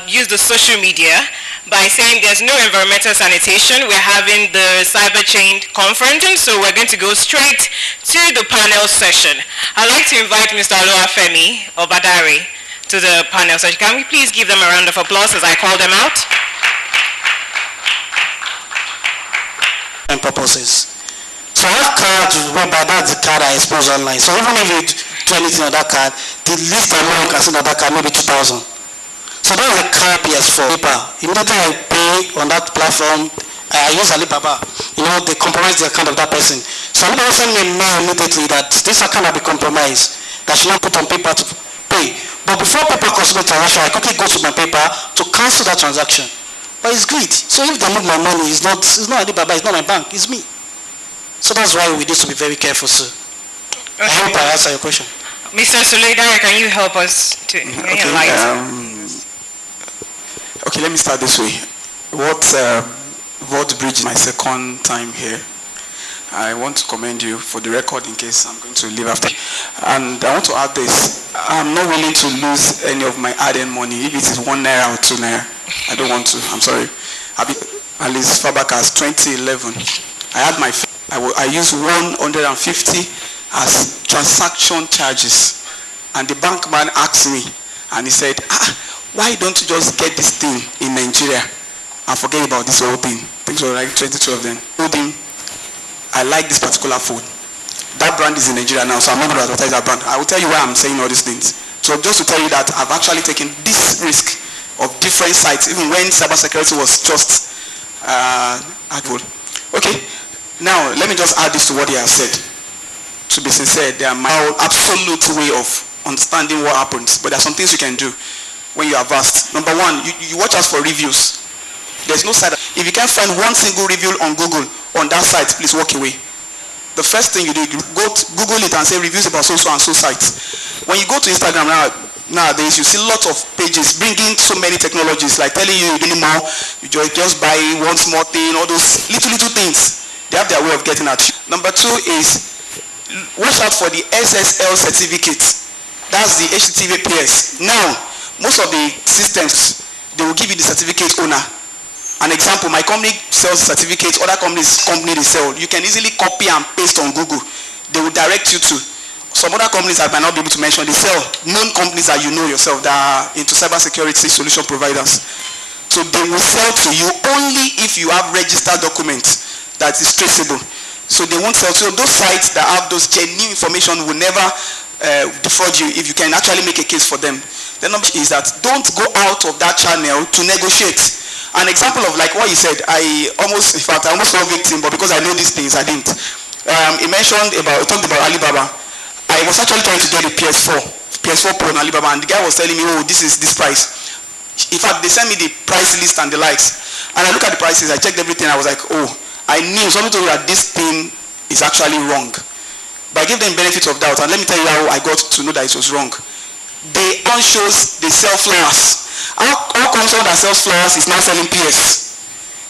use the social media, by saying there's no environmental sanitation. We're having the CyberChain conference, so we're going to go straight to the panel session. I'd like to invite Mr. Oluwafemi Obadare to the panel session. Can we please give them a round of applause as I call them out? And purposes. So I have cards whereby that's the card I expose online. So even if you do anything on that card, the least amount you can see on that card maybe 2,000. So that's a card PS4 paper. Immediately I pay on that platform, I use Alibaba. They compromise the account of that person. So Alibaba send me a mail immediately that this account will be compromised. That should not put on paper to pay. But before paper consummate transaction, I quickly go to my paper to cancel that transaction. But it's greed. So if they move my money, it's not Alibaba, it's not my bank, it's me. So that's why we need to be very careful, sir. Okay. I hope I answer your question. Mr. Suleidare, can you help us to enlighten? Okay, let me start this way. Vault Bridge is my second time here. I want to commend you for the record in case I'm going to leave after. And I want to add this. I'm not willing to lose any of my hard-earned money. If it is 1 naira or 2 naira, I don't want to. I'm sorry. I've been at least far back as 2011. I used 150 as transaction charges. And the bank man asked me, and he said, why don't you just get this thing in Nigeria and forget about this whole thing? Things were like 2012 then. I told him, I like this particular phone. That brand is in Nigeria now, so I'm not going to advertise that brand. I will tell you why I'm saying all these things. So just to tell you that I've actually taken this risk of different sites, even when cybersecurity was just okay. Now, let me just add this to what he has said. To be sincere, there are my absolute way of understanding what happens, but there are some things you can do when you are vast. Number one, you watch out for reviews. There's no site. If you can't find one single review on Google on that site, please walk away. The first thing you do, you go to Google it and say reviews about so and so sites. When you go to Instagram nowadays, you see lots of pages bringing so many technologies, like telling you really more, you just buy one small thing, all those little things. They have their way of getting at you. Number two is watch out for the SSL certificate. That's the HTTPS. Now, most of the systems, they will give you the certificate owner. An example, my company sells certificates, other companies they sell. You can easily copy and paste on Google. They will direct you to. Some other companies I might not be able to mention, they sell known companies that you know yourself that are into cybersecurity solution providers. So they will sell to you only if you have registered documents that is traceable. So they won't sell. So those sites that have those genuine information will never defraud you if you can actually make a case for them. The number is that don't go out of that channel to negotiate. An example of like what he said, I almost fell victim, but because I know these things, I didn't. He talked about Alibaba. I was actually trying to get a PS4 Pro on Alibaba, and the guy was telling me, oh, this is this price. In fact, they sent me the price list and the likes. And I look at the prices, I checked everything, I was like, oh, I knew something told me that this thing is actually wrong. But I gave them benefit of doubt, and let me tell you how I got to know that it was wrong. They on shows, they sell flowers. How come someone that sells flowers is now selling PS?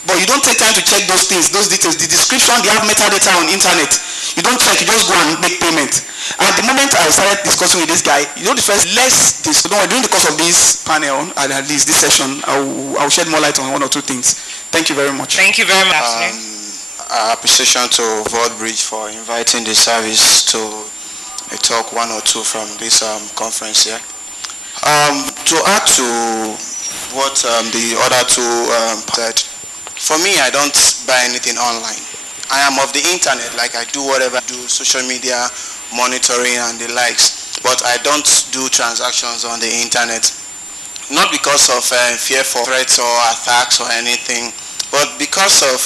But you don't take time to check those things, those details. The description, they have metadata on internet. You don't check, you just go and make payment. And the moment I started discussing with this guy, during the course of this panel, at least this session, I'll shed more light on one or two things. Thank you very much. Thank you very much. Appreciation to Vault Bridge for inviting the service to a talk, one or two from this conference here. To add to what the other two said, for me, I don't buy anything online. I am of the internet, like I do whatever I do, social media, monitoring and the likes, but I don't do transactions on the internet. Not because of fear for threats or attacks or anything, but because of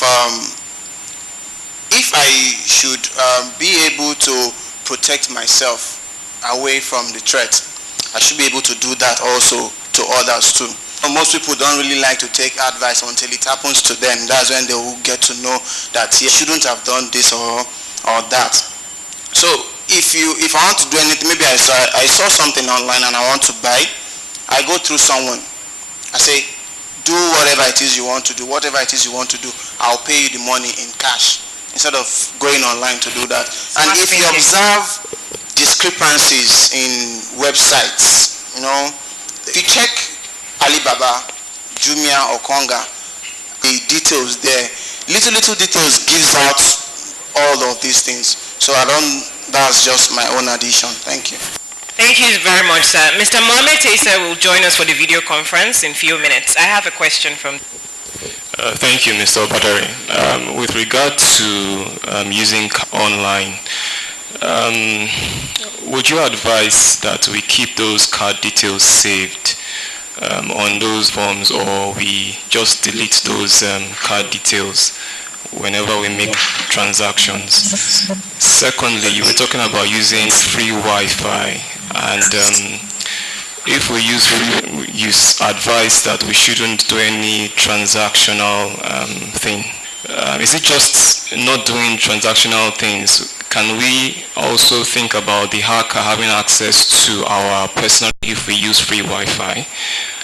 if I should be able to protect myself away from the threat, I should be able to do that also to others too. Most people don't really like to take advice until it happens to them. That's when they will get to know that you shouldn't have done this or that. So if I want to do anything, maybe I saw something online and I want to buy, I go through someone. I say, do whatever it is you want to do. Whatever it is you want to do, I'll pay you the money in cash instead of going online to do that. And if you observe discrepancies in websites, if you check Alibaba, Jumia or Konga, the details there. Little details gives out all of these things. So that's just my own addition. Thank you. Thank you very much, sir. Mr. Mohamed Tesa will join us for the video conference in a few minutes. I have a question from... Thank you, Mr. Badari. With regard to using online, would you advise that we keep those card details saved on those forms, or we just delete those card details whenever we make transactions? Secondly, you were talking about using free Wi-Fi, and if we use advice that we shouldn't do any transactional thing. Is it just not doing transactional things? Can we also think about the hacker having access to our personal if we use free Wi-Fi?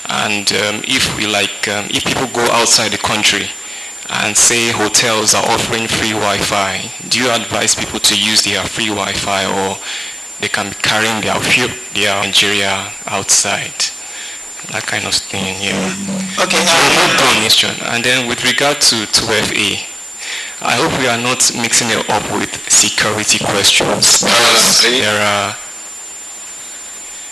And if people go outside the country and say hotels are offering free Wi-Fi, do you advise people to use their free Wi-Fi, or they can be carrying their Nigeria outside? That kind of thing, yeah. Okay. And then with regard to 2FA, I hope we are not mixing it up with security questions.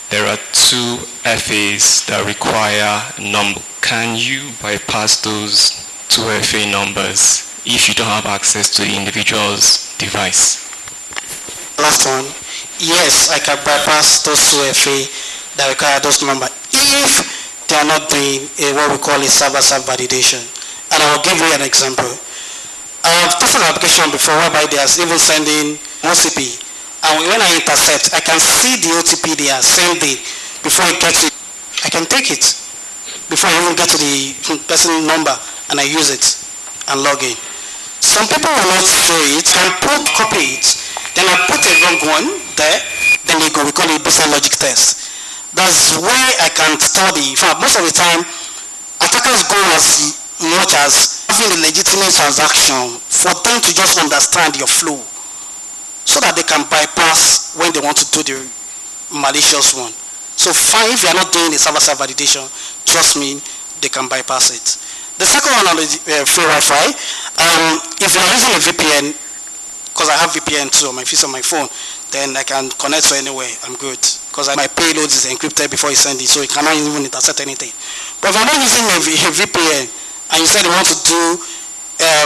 There are 2 FAs that require number. Can you bypass those 2 FA numbers if you don't have access to the individual's device? Last one. Yes, I can bypass those 2 FA that require those numbers if they are not doing what we call a server-side validation. And I will give you an example. I have tested an application before whereby they are even sending OTP, and when I intercept, I can see the OTP they are sending before it gets it. I can take it before I even get to the person number, and I use it and log in. Some people will not show it and copy it, then I put a wrong one there, then we call it business logic test. That's where I can study. In fact, most of the time, attackers go as much as having a legitimate transaction for them to just understand your flow, so that they can bypass when they want to do the malicious one. So fine, if you are not doing the server-side validation, trust me, they can bypass it. The second one on the free Wi-Fi, if you are using a VPN, because I have VPN too on my phone, then I can connect to anywhere. I'm good, because my payload is encrypted before you send it, so it cannot even intercept anything. But if I'm not using a VPN, and you said you want to do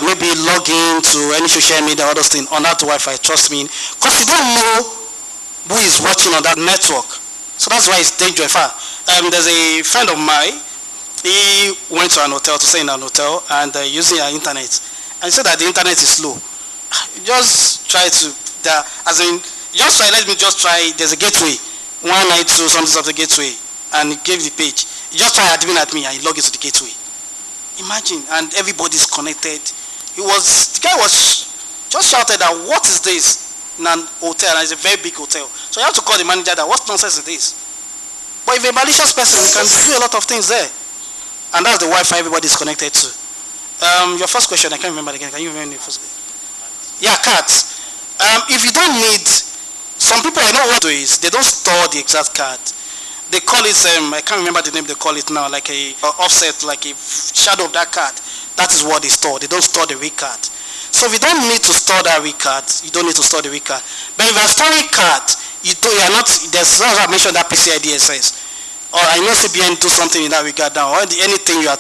maybe log in to any social media or other thing on that Wi-Fi, trust me, because you don't know who is watching on that network. So that's why it's dangerous. There's a friend of mine, he went to an hotel to stay in an hotel and using an internet, and he said that the internet is slow. Just try to, let me just try, there's a gateway, 192 something of the gateway, and he gave the page. He just tried admin at me and he logged into the gateway. Imagine, and everybody's connected. The guy was just shouted that, what is this? In an hotel, and it's a very big hotel. So you have to call the manager that, what nonsense is this? But if a malicious person, you can do a lot of things there. And that's the Wi-Fi everybody's connected to. Your first question, I can't remember again. Can you remember the first question? Yeah, cards. If you don't need, some people, I know what to do is, they don't store the exact card. They call it, I can't remember the name they call it now, like a offset, like a shadow of that card. That is what they store. They don't store the real card. So if you don't need to store that real card, you don't need to store the real card. But if you are storing card, you are not, there's I mentioned that PCI DSS. Or I know CBN do something in that regard now, or anything your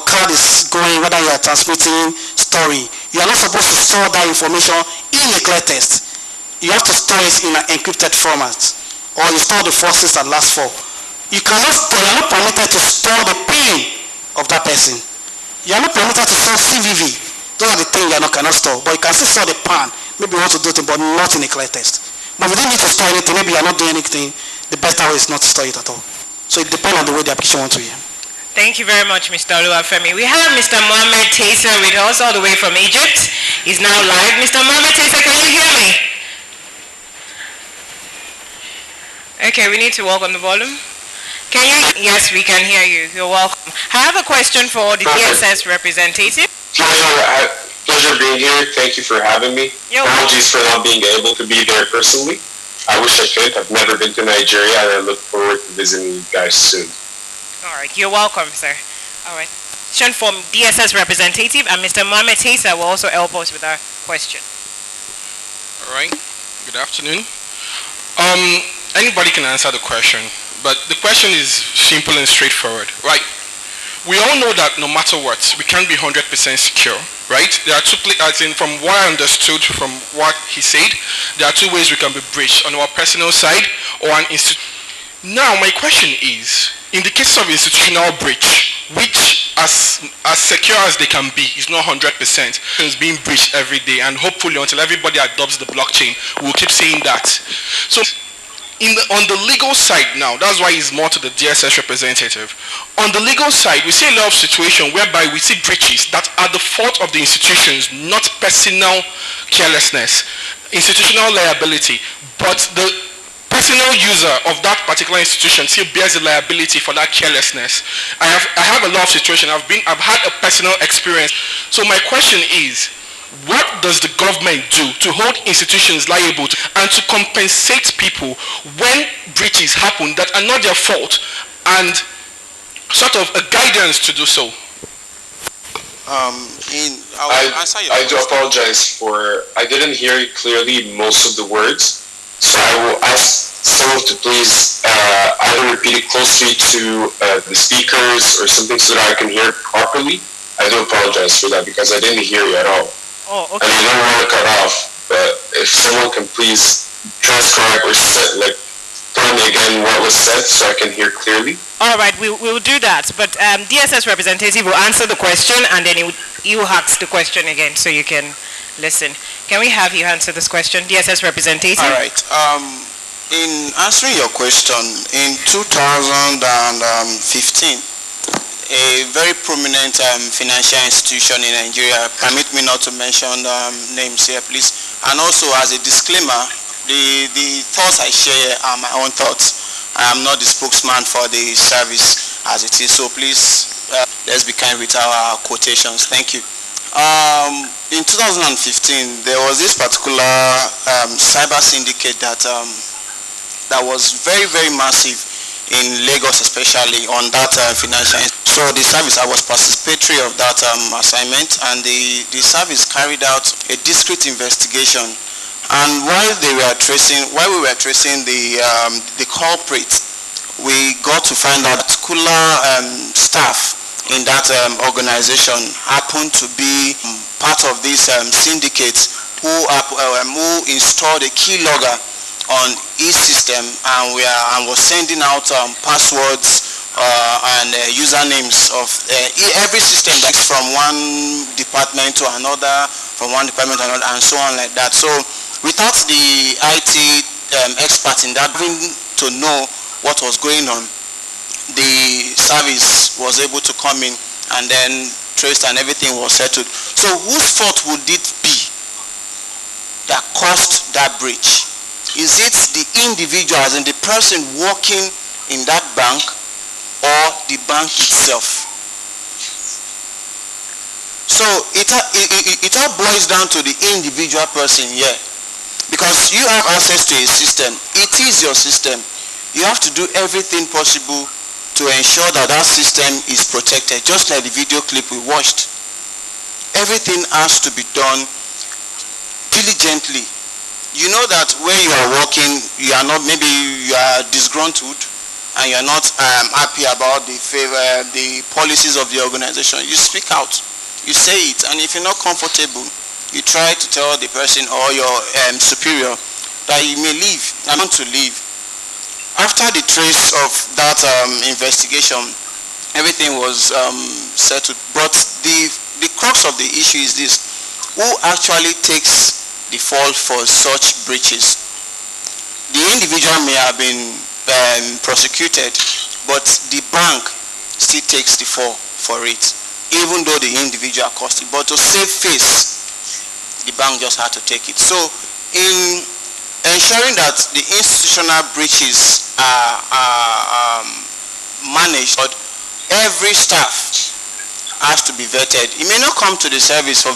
card is going, whether you are transmitting story, you are not supposed to store that information in a clear text. You have to store it in an encrypted format, or you store the first 6 and last 4. You are not permitted to store the PIN of that person. You are not permitted to store CVV. Those are the things you cannot store, but you can still store the PAN. Maybe you want to do it, but not in a clear text. But if you don't need to store anything, maybe you are not doing anything, the better way is not to store it at all. So it depends on the way the application wants to hear. Thank you very much, Mr. Oluwafemi. We have Mr. Mohamed Tesa with us all the way from Egypt. He's now live. Mr. Mohamed Tesa, can you hear me? Okay, we need to work on the volume. Can you? Yes, we can hear you. You're welcome. I have a question for the DSS representative. Pleasure being here. Thank you for having me. Apologies for not being able to be there personally. I wish I could. I've never been to Nigeria, and I look forward to visiting you guys soon. All right. You're welcome, sir. All right. Question from DSS representative, and Mr. Mohamed Tesa will also help us with our question. All right. Good afternoon. Anybody can answer the question, but the question is simple and straightforward, right? We all know that no matter what, we can't be 100% secure, right? There are two, as in from what I understood from what he said, there are two ways we can be breached, on our personal side or an institution. Now, my question is, in the case of institutional breach, which as secure as they can be is not 100%, it's being breached every day, and hopefully until everybody adopts the blockchain, we'll keep saying that. So on the legal side now, that's why it's more to the DSS representative. On the legal side, we see a lot of situations whereby we see breaches that are the fault of the institutions, not personal carelessness, institutional liability, but the personal user of that particular institution still bears the liability for that carelessness. I have a lot of situations. I've had a personal experience. So my question is, what does the government do to hold institutions liable and to compensate people when breaches happen that are not their fault, and sort of a guidance to do so? I do apologize for, I didn't hear clearly most of the words, so I will ask someone to please either repeat it closely to the speakers or something so that I can hear it properly. I do apologize for that because I didn't hear you at all. Oh, okay. And I don't want to cut off, but if someone can please transcribe or tell me again what was said so I can hear clearly. All right, we will do that. But DSS representative will answer the question, and then you ask the question again so you can listen. Can we have you answer this question, DSS representative? All right. In answering your question, in 2015, a very prominent financial institution in Nigeria, permit me not to mention names here, please, and also as a disclaimer, the thoughts I share are my own thoughts. I am not the spokesman for the service as it is, so please let's be kind with our quotations. Thank you. In 2015, there was this particular cyber syndicate that was very, very massive in Lagos, especially on that financial. So the service, I was participatory of that assignment, and the service carried out a discrete investigation. And while we were tracing the culprit, we got to find out particular staff in that organization happened to be part of this syndicate who installed a keylogger on each system and was sending out passwords and usernames of every system that's from one department to another, from one department to another, and so on like that. So without the IT experts in that having to know what was going on, the service was able to come in and then traced and everything was settled. So whose fault would it be that caused that breach? Is it the individual, as in the person working in that bank, or the bank itself? So it all boils down to the individual person here. Because you have access to a system. It is your system. You have to do everything possible to ensure that that system is protected, just like the video clip we watched. Everything has to be done diligently. You know that when you are working, you are not, maybe you are disgruntled and you are not happy about the policies of the organization. You speak out, you say it, and if you're not comfortable, you try to tell the person or your superior that you may leave, and want to leave. After the trace of that investigation, everything was settled. But the crux of the issue is this: who actually takes the fall for such breaches? The individual may have been prosecuted, but the bank still takes the fall for it, even though the individual cost it. But to save face, the bank just had to take it. So in ensuring that the institutional breaches are managed, but every staff has to be vetted. It may not come to the service for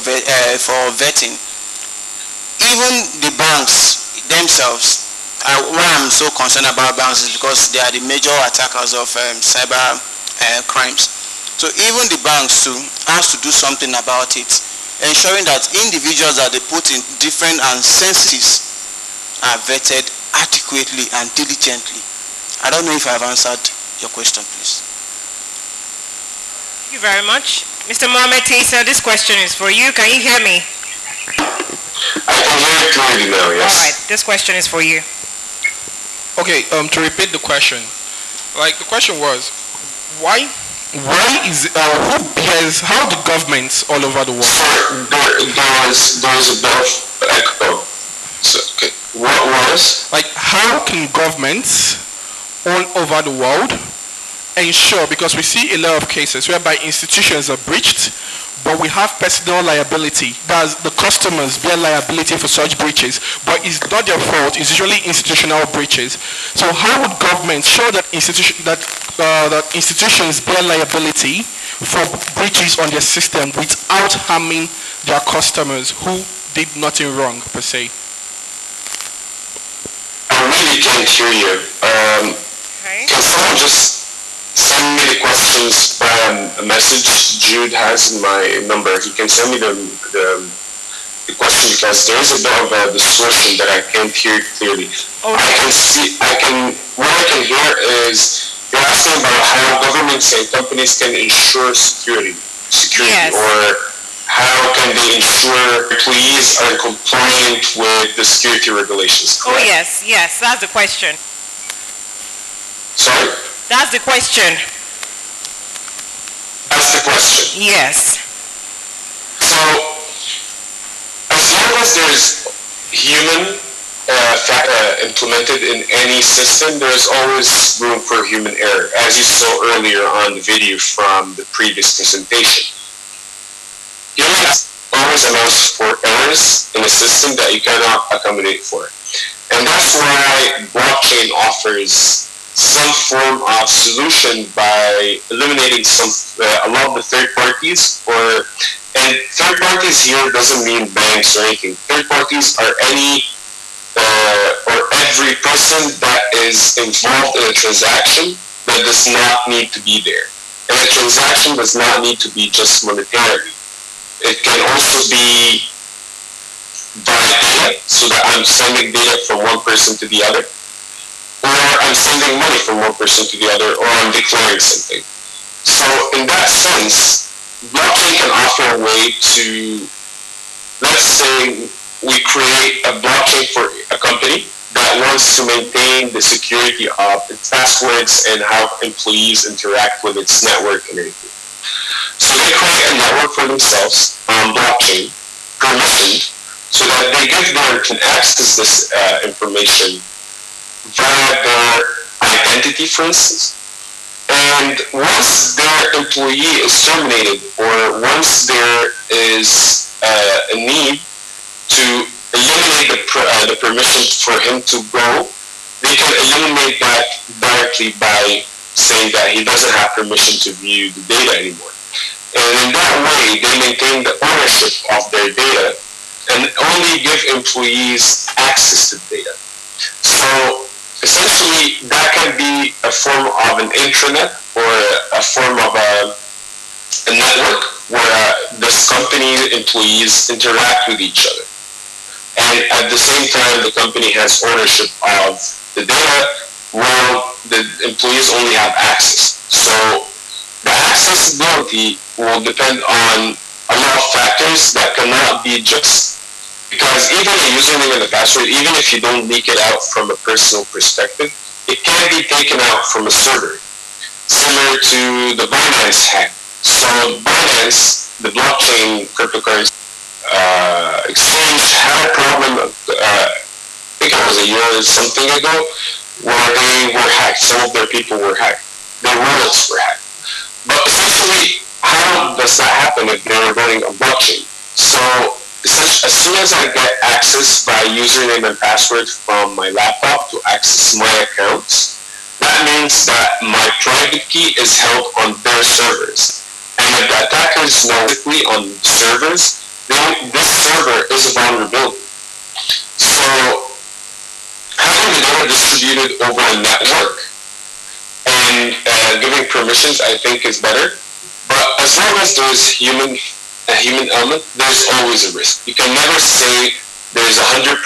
vetting. Even the banks themselves, why I'm so concerned about banks is because they are the major attackers of cyber crimes. So even the banks too has to do something about it, ensuring that individuals that they put in different censuses are vetted adequately and diligently. I don't know if I have answered your question, please. Thank you very much. Mr. Mohammed Tisa, this question is for you. Can you hear me? I can hear you clearly now, yes. All right, this question is for you. Okay, to repeat the question, like the question was, why is who bears, how the governments all over the world? Sorry, there was a bit of echo. So, okay. What was? Like, how can governments all over the world ensure, because we see a lot of cases whereby institutions are breached, but we have personal liability. That's the customers bear liability for such breaches, but it's not their fault. It's usually institutional breaches. So how would governments show that that institutions bear liability for breaches on their system without harming their customers who did nothing wrong per se? I really can't hear you. Can someone just send me the questions by a message? Jude has my number. He can send me the question, because there is a bit of a distortion that I can't hear clearly. Okay. What I can hear is you're asking about how governments and companies can ensure security, Yes. or how can they ensure employees are compliant with the security regulations. Oh, Correct? yes, that's the question. Sorry? That's the question. That's the question. Yes. So, as long as there's human implemented in any system, there's always room for human error, as you saw earlier on the video from the previous presentation. Humans always allows for errors in a system that you cannot accommodate for. And that's why blockchain offers some form of solution by eliminating a lot of the third parties, and third parties here doesn't mean banks or anything. Third parties are any or every person that is involved in a transaction that does not need to be there. And a transaction does not need to be just monetarily. It can also be via data, so that I'm sending data from one person to the other, or I'm sending money from one person to the other, or I'm declaring something. So in that sense, blockchain can offer a way to, let's say we create a blockchain for a company that wants to maintain the security of its passwords and how employees interact with its network and everything. So they create a network for themselves on blockchain, permissioned, so that they give can access this information via their identity, for instance. And once their employee is terminated, or once there is a need to eliminate the permission for him to go, they can eliminate that directly by saying that he doesn't have permission to view the data anymore. And in that way, they maintain the ownership of their data and only give employees access to the data. So essentially, that can be a form of an intranet or a form of a network where this company employees interact with each other. And at the same time, the company has ownership of the data, while the employees only have access. So the accessibility will depend on a lot of factors that cannot be just, because even a username and a password, even if you don't leak it out from a personal perspective, it can be taken out from a server, similar to the Binance hack. So Binance, the blockchain cryptocurrency exchange, had a problem, I think it was a year or something ago, where they were hacked. Some of their people were hacked. Their wallets were hacked. But essentially, how does that happen if they're running a blockchain? So as soon as I get access by username and password from my laptop to access my accounts, that means that my private key is held on their servers. And if the attackers know quickly on servers, then this server is a vulnerability. So having the data distributed over a network and giving permissions, I think, is better. But But as long as there's a human element, there's always a risk. You can never say there's 100%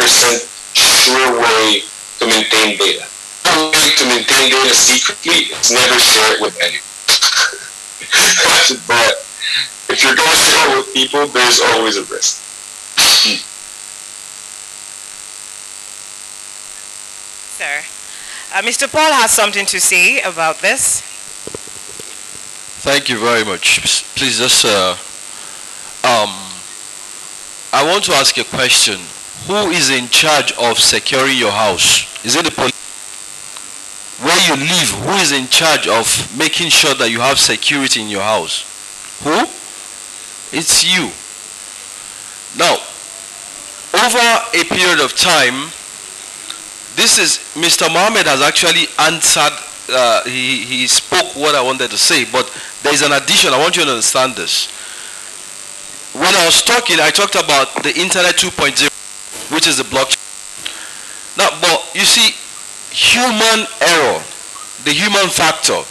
sure way to maintain data. The way to maintain data secretly is never share it with anyone. But if you're going to share it with people, there's always a risk. Sir, Mr. Paul has something to say about this. Thank you very much. Please just, I want to ask a question. Who is in charge of securing your house? Is it the police? Where you live, who is in charge of making sure that you have security in your house? Who? It's you. Now, over a period of time, Mr. Mohammed has actually answered, he spoke what I wanted to say, but there is an addition. I want you to understand this. When I was talking, I talked about the Internet 2.0, which is the blockchain. Now, but you see, human error, the human factor.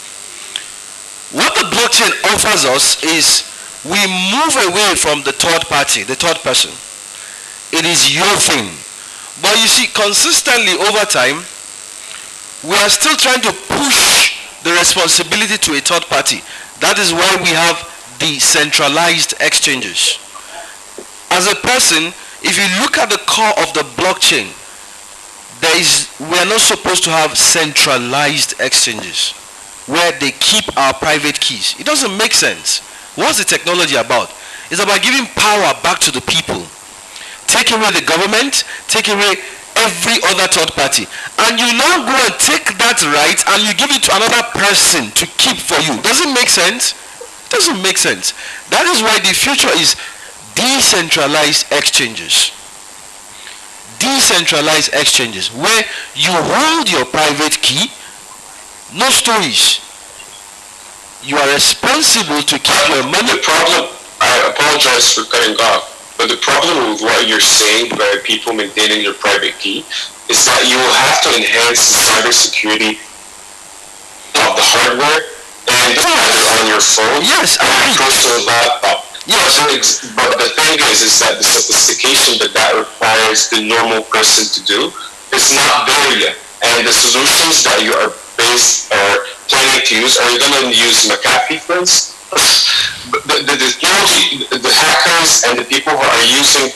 What the blockchain offers us is we move away from the third party, the third person. It is your thing. But you see, consistently over time, we are still trying to push the responsibility to a third party. That is why we have decentralized exchanges. As a person, if you look at the core of the blockchain, we are not supposed to have centralized exchanges where they keep our private keys. It doesn't make sense. What's the technology about? It's about giving power back to the people. Taking away the government, taking away every other third party. And you now go and take that right and you give it to another person to keep for you. Does it make sense? It doesn't make sense. That is why the future is decentralized exchanges. Decentralized exchanges where you hold your private key, no stories. You are responsible to keep your money. The problem, I apologize for cutting off, but the problem with what you're saying by people maintaining your private key is that you will have to enhance the cybersecurity of the hardware and either on your phone or your personal laptop. Yes. But the thing is that the sophistication that requires the normal person to do is not there yet. And the solutions that you are planning to use, are you going to use McAfee, for instance? The hackers and the people who are using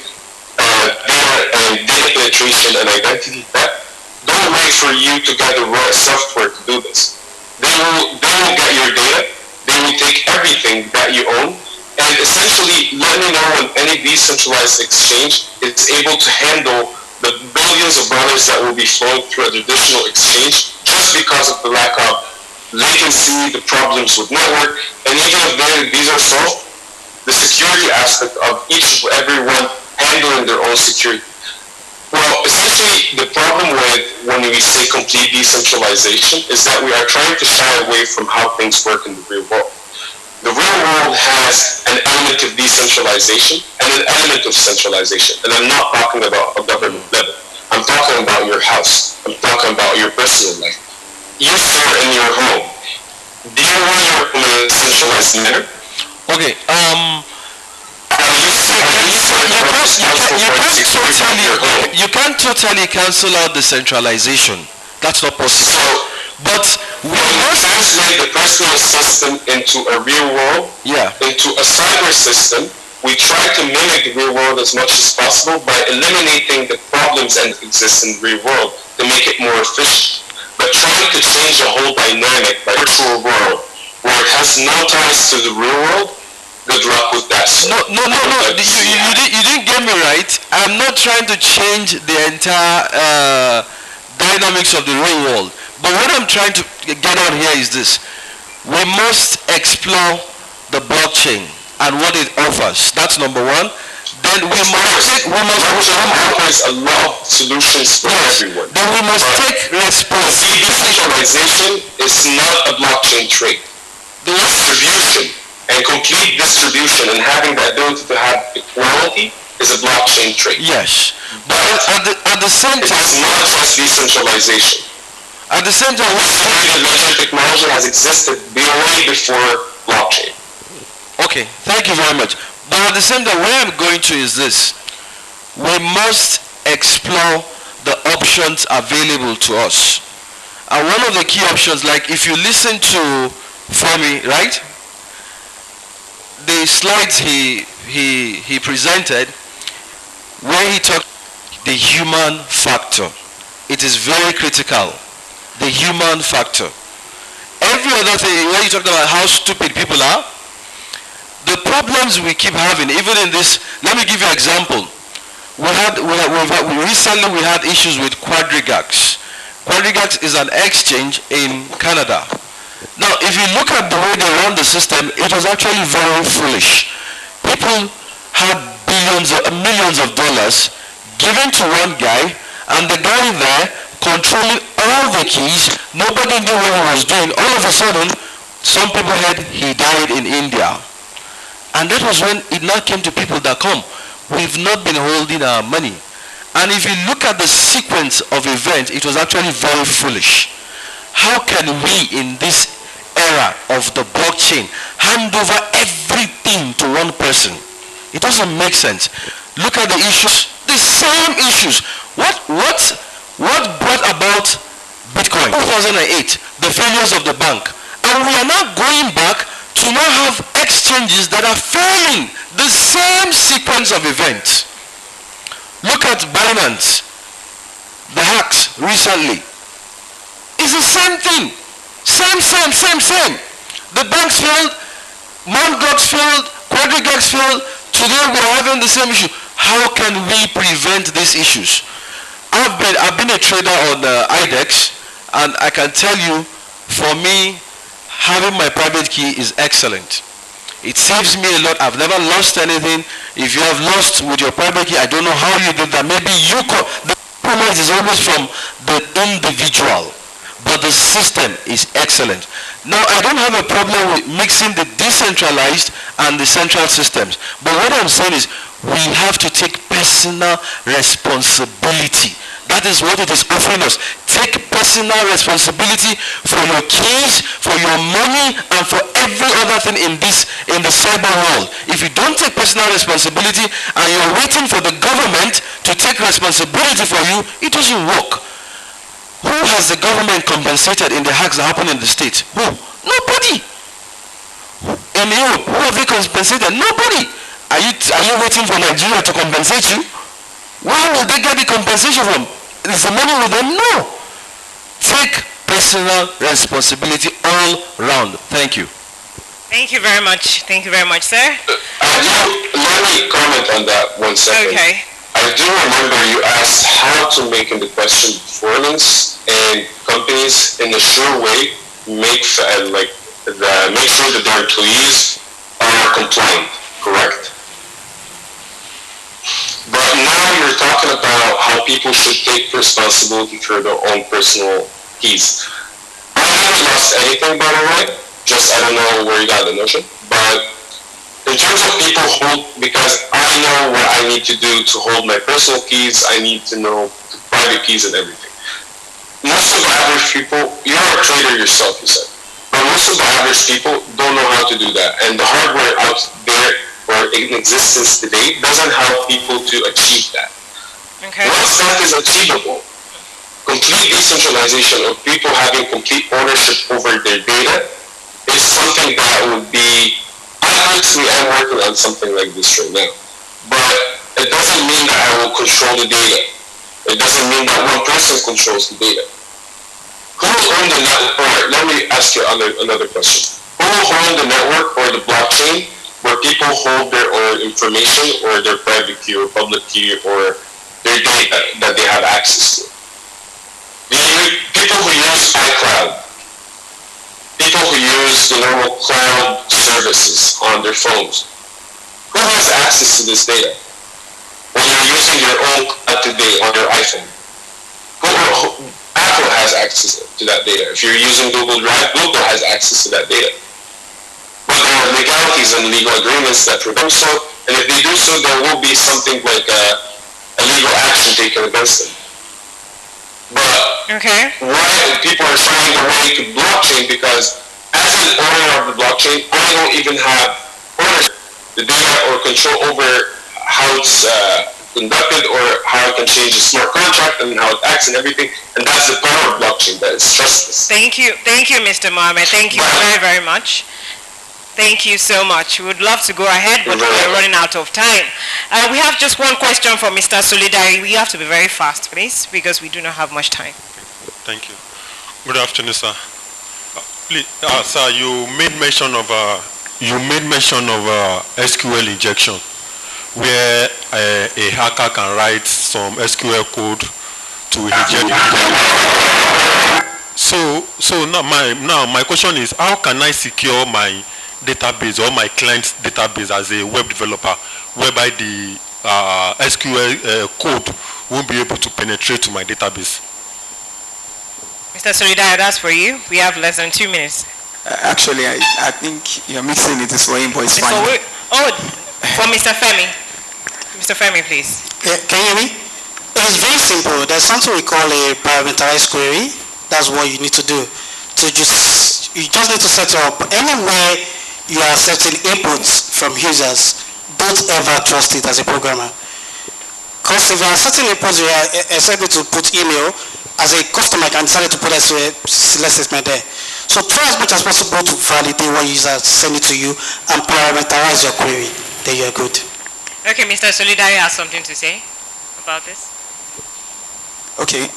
data penetration and identity theft don't wait for you to get the right software to do this. They will get your data, they will take everything that you own, and essentially let me know when any decentralized exchange is able to handle the billions of dollars that will be flowing through a traditional exchange just because of the lack of latency, the problems with network, and even if these are solved, the security aspect of everyone handling their own security. Well, essentially, the problem with when we say complete decentralization is that we are trying to shy away from how things work in the real world. The real world has an element of decentralization and an element of centralization. And I'm not talking about a government level. I'm talking about your house. I'm talking about your personal life. You, sir, in your home, do you run your home in a centralized manner? Okay, you can't totally cancel out the centralization. That's not possible. But we must translate the personal system into a real world, into a cyber system. We try to mimic the real world as much as possible by eliminating the problems that exist in the real world to make it more efficient. But trying to change the whole dynamic by virtual world where it has no ties to the real world, good luck with that. No. You didn't get me right. I'm not trying to change the entire dynamics of the real world. But what I'm trying to get on here is this. We must explore the blockchain and what it offers. That's number one. Then we must offers a lot of solutions for everyone. Then we must take responsibility. Decentralization is not a blockchain trade. The distribution and complete distribution and having the ability to have equality is a blockchain trade. Yes. But at the same time, it's not just decentralization. At the same time, distributed ledger technology has existed way before blockchain. Okay, thank you very much. But at the same time, where I'm going to is this. We must explore the options available to us. And one of the key options, like if you listen to Femi, right? The slides he presented, where he talked the human factor. It is very critical. The human factor. Every other thing, when you talked about how stupid people are, the problems we keep having, even in this, let me give you an example. Recently we had issues with Quadrigax. Quadrigax is an exchange in Canada. Now, if you look at the way they run the system, it was actually very foolish. People had millions of dollars given to one guy, and the guy there controlling all the keys. Nobody knew what he was doing. All of a sudden, some people heard he died in India. And that was when it now came to people that come. We've not been holding our money. And if you look at the sequence of events, it was actually very foolish. How can we, in this era of the blockchain, hand over everything to one person? It doesn't make sense. Look at the issues, the same issues. What brought about Bitcoin? 2008, the failures of the bank. And we are now going back to now have exchanges that are failing. The same sequence of events. Look at Binance, the hacks recently. It's the same thing. Same. The banks failed, Mt. Gox failed, Quadrigax failed. Today we are having the same issue. How can we prevent these issues? I've been a trader on IDEX, and I can tell you, for me, having my private key is excellent. It saves me a lot. I've never lost anything. If you have lost with your private key, I don't know how you did that. Maybe the compromise is always from the individual, but the system is excellent. Now, I don't have a problem with mixing the decentralized and the central systems. But what I'm saying is we have to take personal responsibility. That is what it is offering us. Take personal responsibility for your keys, for your money, and for every other thing in the cyber world. If you don't take personal responsibility and you're waiting for the government to take responsibility for you, it doesn't work. Who has the government compensated in the hacks that happen in the States? Who? Nobody. In Europe, who have they compensated? Nobody. Are you waiting for Nigeria to compensate you? Where will they get the compensation from? Is the money with them? No. Take personal responsibility all round. Thank you. Thank you very much. Thank you very much, sir. Let me comment on that 1 second. Okay. I do remember you asked how to make in the question performance and companies in a sure way make sure that their employees are compliant, correct? But now you're talking about how people should take responsibility for their own personal keys. I haven't lost anything, by the way. Just, I don't know where you got the notion. But in terms of people because I know what I need to do to hold my personal keys, I need to know the private keys and everything. Most of the average people, you're a trader yourself, you said. But most of the average people don't know how to do that. And the hardware out there or in existence today doesn't help people to achieve that. Okay. Once that is achievable, complete decentralization of people having complete ownership over their data is something that would be, I am working on something like this right now. But it doesn't mean that I will control the data. It doesn't mean that one person controls the data. Who will own the network? Or let me ask you another question. Who will own the network or the blockchain where people hold their own information or their private key or public key or their data that they have access to? People who use iCloud, people who use the normal cloud services on their phones, who has access to this data? When you're using your own cloud today on your iPhone, Apple has access to that data. If you're using Google Drive, Google has access to that data. But there are legalities and legal agreements that prevent so, and if they do so, there will be something like a legal action taken against them. But why people are trying to way to blockchain, because as an owner of the blockchain, I don't even have the data or control over how it's conducted or how it can change a smart contract and how it acts and everything. And that's the power of blockchain, that it's trustless. Thank you, Mr. Mohammed. Thank you very, very much. Thank you so much. We would love to go ahead, but we're running out of time. We have just one question for Mr. Solidari. We have to be very fast, please, because we do not have much time. Thank you. Good afternoon, sir. Please, sir, you made mention of SQL injection, where a hacker can write some SQL code to inject. So now my question is, how can I secure my database or my client's database as a web developer, whereby the SQL code won't be able to penetrate to my database? Mr. Solidari, that's for you. We have less than 2 minutes. Actually, I think you're mixing it. It's for him, but it's fine. For Mr. Femi. Mr. Femi, please. Can you hear me? It's very simple. There's something we call a parameterized query. That's what you need to do. You just need to set up anywhere you are accepting inputs from users. Don't ever trust it as a programmer. Because if you are accepting inputs, you are expected to put email. As a customer, I can decide to put a select statement there. So try as much as possible to validate what users send it to you and parameterize your query. Then you're good. Okay, Mr. Solidari has something to say about this. Okay.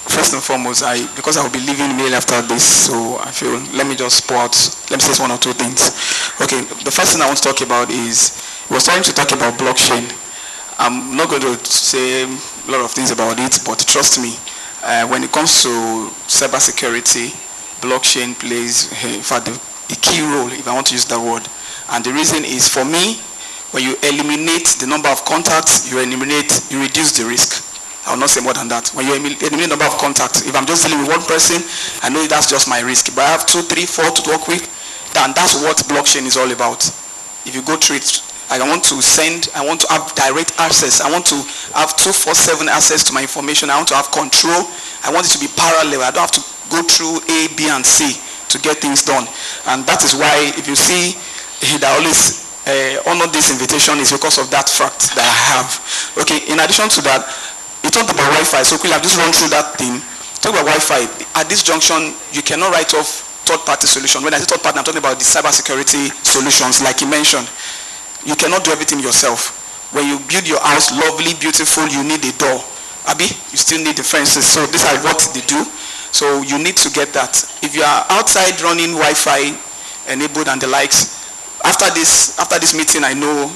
First and foremost, because I will be leaving mail after this, so I feel let me say one or two things. Okay, the first thing I want to talk about is we're starting to talk about blockchain. I'm not going to say a lot of things about it, but trust me, when it comes to cybersecurity, blockchain plays in fact a key role, if I want to use that word. And the reason is, for me, when you eliminate the number of contacts, you reduce the risk. I will not say more than that. When you eliminate the number of contacts, if I'm just dealing with one person, I know that's just my risk. But I have 2, 3, 4 to work with, then that's what blockchain is all about. If you go through it, I want to have direct access. I want to have 24/7 access to my information. I want to have control. I want it to be parallel. I don't have to go through A, B, and C to get things done. And that is why, if you see that always honor this invitation, is because of that fact that I have. Okay, in addition to that, you talked about Wi-Fi. So quickly, I've just run through that thing. Talk about Wi-Fi. At this junction, you cannot write off third-party solution. When I say third-party, I'm talking about the cybersecurity solutions, like you mentioned. You cannot do everything yourself. When you build your house, lovely, beautiful, you need a door. Abi, you still need the fences. So these are what they do. So you need to get that. If you are outside running Wi-Fi enabled and the likes, after this meeting, I know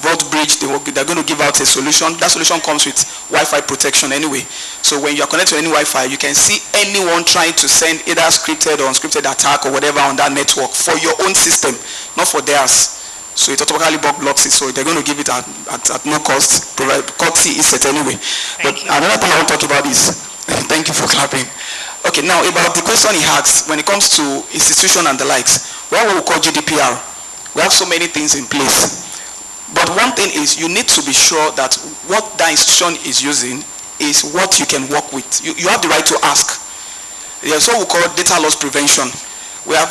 Vault Bridge, they're going to give out a solution. That solution comes with Wi-Fi protection anyway. So when you are connected to any Wi-Fi, you can see anyone trying to send either scripted or unscripted attack or whatever on that network for your own system, not for theirs. So it automatically blocks it. So they're going to give it at no cost. Courtesy is set anyway. But another thing I want to talk about is, thank you for clapping. Okay, now about the question he asked, when it comes to institution and the likes, what we call GDPR. We have so many things in place. But one thing is, you need to be sure that what that institution is using is what you can work with. You have the right to ask. There's what we call data loss prevention. We have,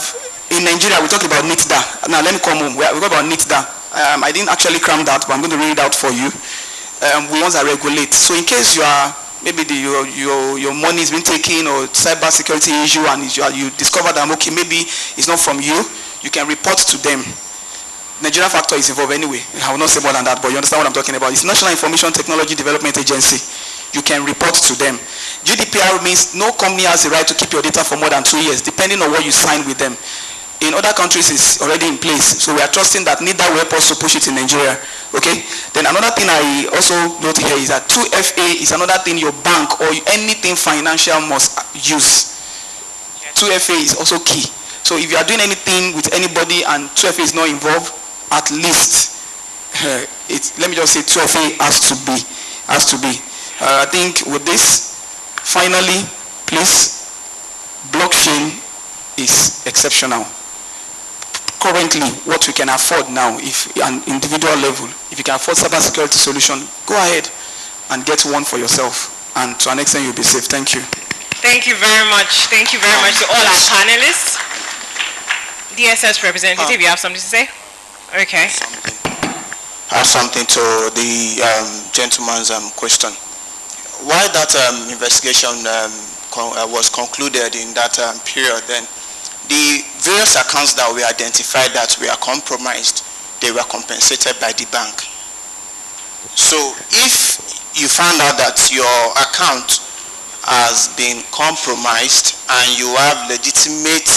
in Nigeria, we talk about NITDA. Now let me come home. We talk about NITDA. I didn't actually cram that, but I'm going to read it out for you. We want to regulate. So in case you are, maybe your money is being taken or cybersecurity issue and you discover that, okay, maybe it's not from you, you can report to them. Nigerian factor is involved anyway. I will not say more than that, but you understand what I'm talking about. It's National Information Technology Development Agency. You can report to them. GDPR means no company has the right to keep your data for more than 2 years, depending on what you sign with them. In other countries, it's already in place. So we are trusting that neither will help us to push it in Nigeria. Okay? Then another thing I also note here is that 2FA is another thing your bank or anything financial must use. 2FA is also key. So if you are doing anything with anybody and 2FA is not involved, at least, let me just say 2FA has to be. I think with this, finally, please, blockchain is exceptional. Currently, what we can afford now, if an individual level, if you can afford cybersecurity solution, go ahead and get one for yourself. And to an extent, you'll be safe. Thank you. Thank you very much. Thank you very much to all our panelists. DSS representative, you have something to say? Okay. Add something to the gentleman's question. While that investigation was concluded in that period, then the various accounts that we identified that were compromised, they were compensated by the bank. So if you found out that your account has been compromised and you have legitimate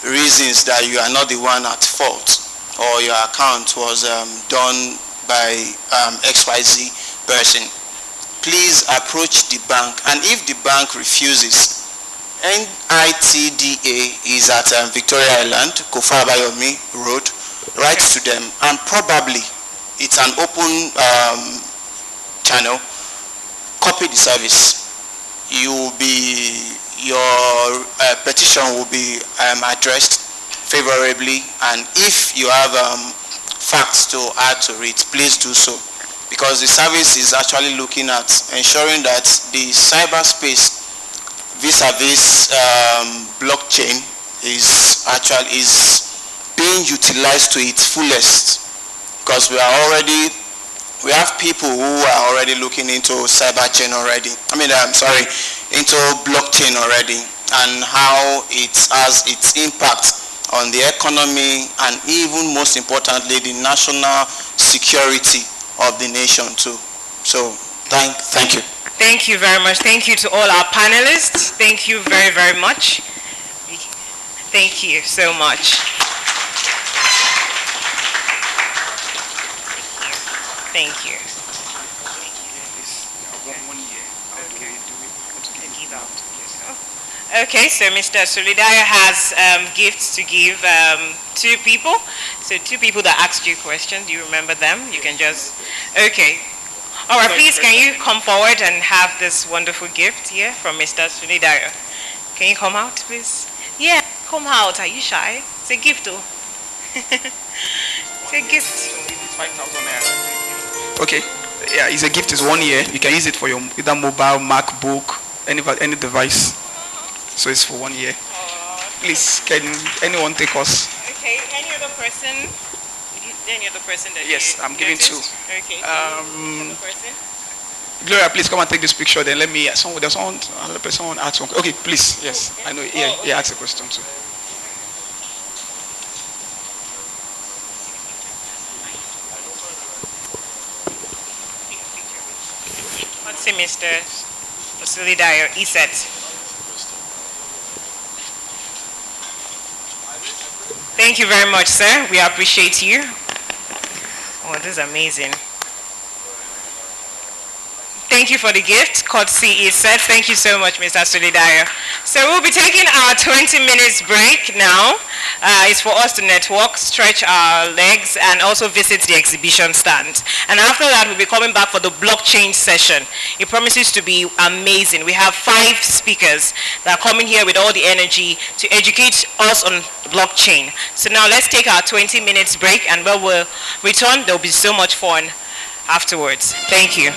reasons that you are not the one at fault, or your account was done by XYZ person, please approach the bank, and if the bank refuses, NITDA is at Victoria Island, Kofa Abayomi Road. Write to them, and probably it's an open channel. Copy the service. Your petition will be addressed favorably, and if you have facts to add to it, please do so, because the service is actually looking at ensuring that the cyberspace vis-a-vis blockchain is being utilized to its fullest, because we have people who are already looking into CyberChain already. Into blockchain already, and how it has its impact on the economy and even most importantly the national security of the nation too. So thank you. Thank you very much. Thank you to all our panelists. Thank you very, very much. Thank you so much. Thank you. Okay, so Mr. Solidaya has gifts to give two people. So two people that asked you questions. Do you remember them? You can just... Okay. All right, please, can you come forward and have this wonderful gift here from Mr. Solidaya? Can you come out, please? Yeah, come out. Are you shy? It's a gift, though. It's a gift. 5,000 naira. Okay. Yeah, it's a gift. It's 1 year. You can use it for your either mobile, MacBook, any device. So it's for 1 year. Please, can anyone take us? Okay, any other person? Any other person that yes, I'm giving two. Okay. Another person? Gloria, please come and take this picture. Then let me. There's another person ask one. Okay, please. Yes, I know. Yeah, okay. Ask a question too. Let's see, Mr. Solidario, ESET. Thank you very much, sir. We appreciate you. Oh, this is amazing. Thank you for the gift. Courtesy is set. Thank you so much, Mr. Solidario. So we'll be taking our 20 minutes break now. It's for us to network, stretch our legs, and also visit the exhibition stand. And after that, we'll be coming back for the blockchain session. It promises to be amazing. We have 5 speakers that are coming here with all the energy to educate us on blockchain. So now let's take our 20 minutes break, and when we'll return, there'll be so much fun afterwards. Thank you.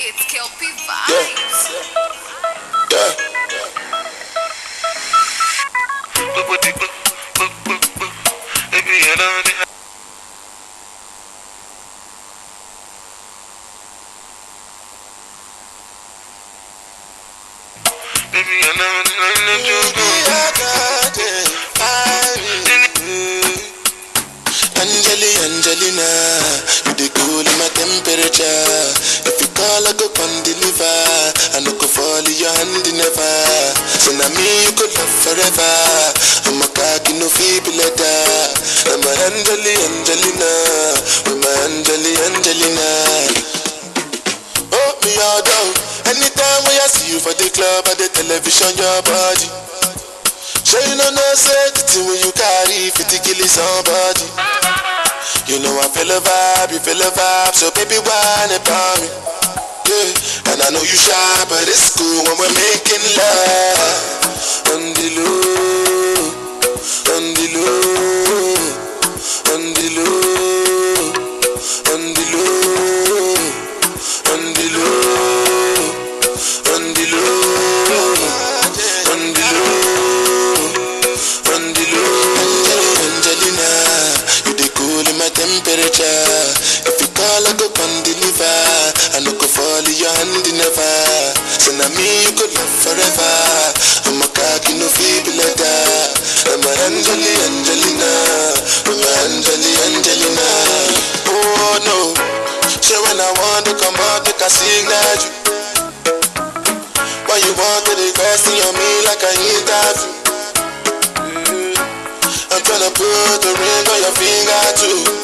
It's Kelpie Vibes. Yeah. Angelina, you the cool in my temperature. If you call, I go come deliver. I no go fall in your hand never. So now me you could love forever. I'm a cocky no feeble letter. I'm a Angelina, with my Angelina. Oh me all down. Anytime when I see you for the club or the television, your body. Sure you know no say when you carry 50 kill somebody. You know I feel a vibe, you feel a vibe, so baby whine about me. Yeah, and I know you shy, but it's cool when we're making love. On the low, on the low, on the low, on the low, on the low, on the low, on the low, on the low. Angelina, you the cool in my temperature. If you call, I go come deliver. I no go fall in your hand never. So now me you could love forever. I'm a cocky no feeble letter. I'm a Angelina, I'm a Angelina. Oh no, so when I want to come out, make a signal you. Why you want to request on me like I interview? I'm tryna put the ring on your finger too.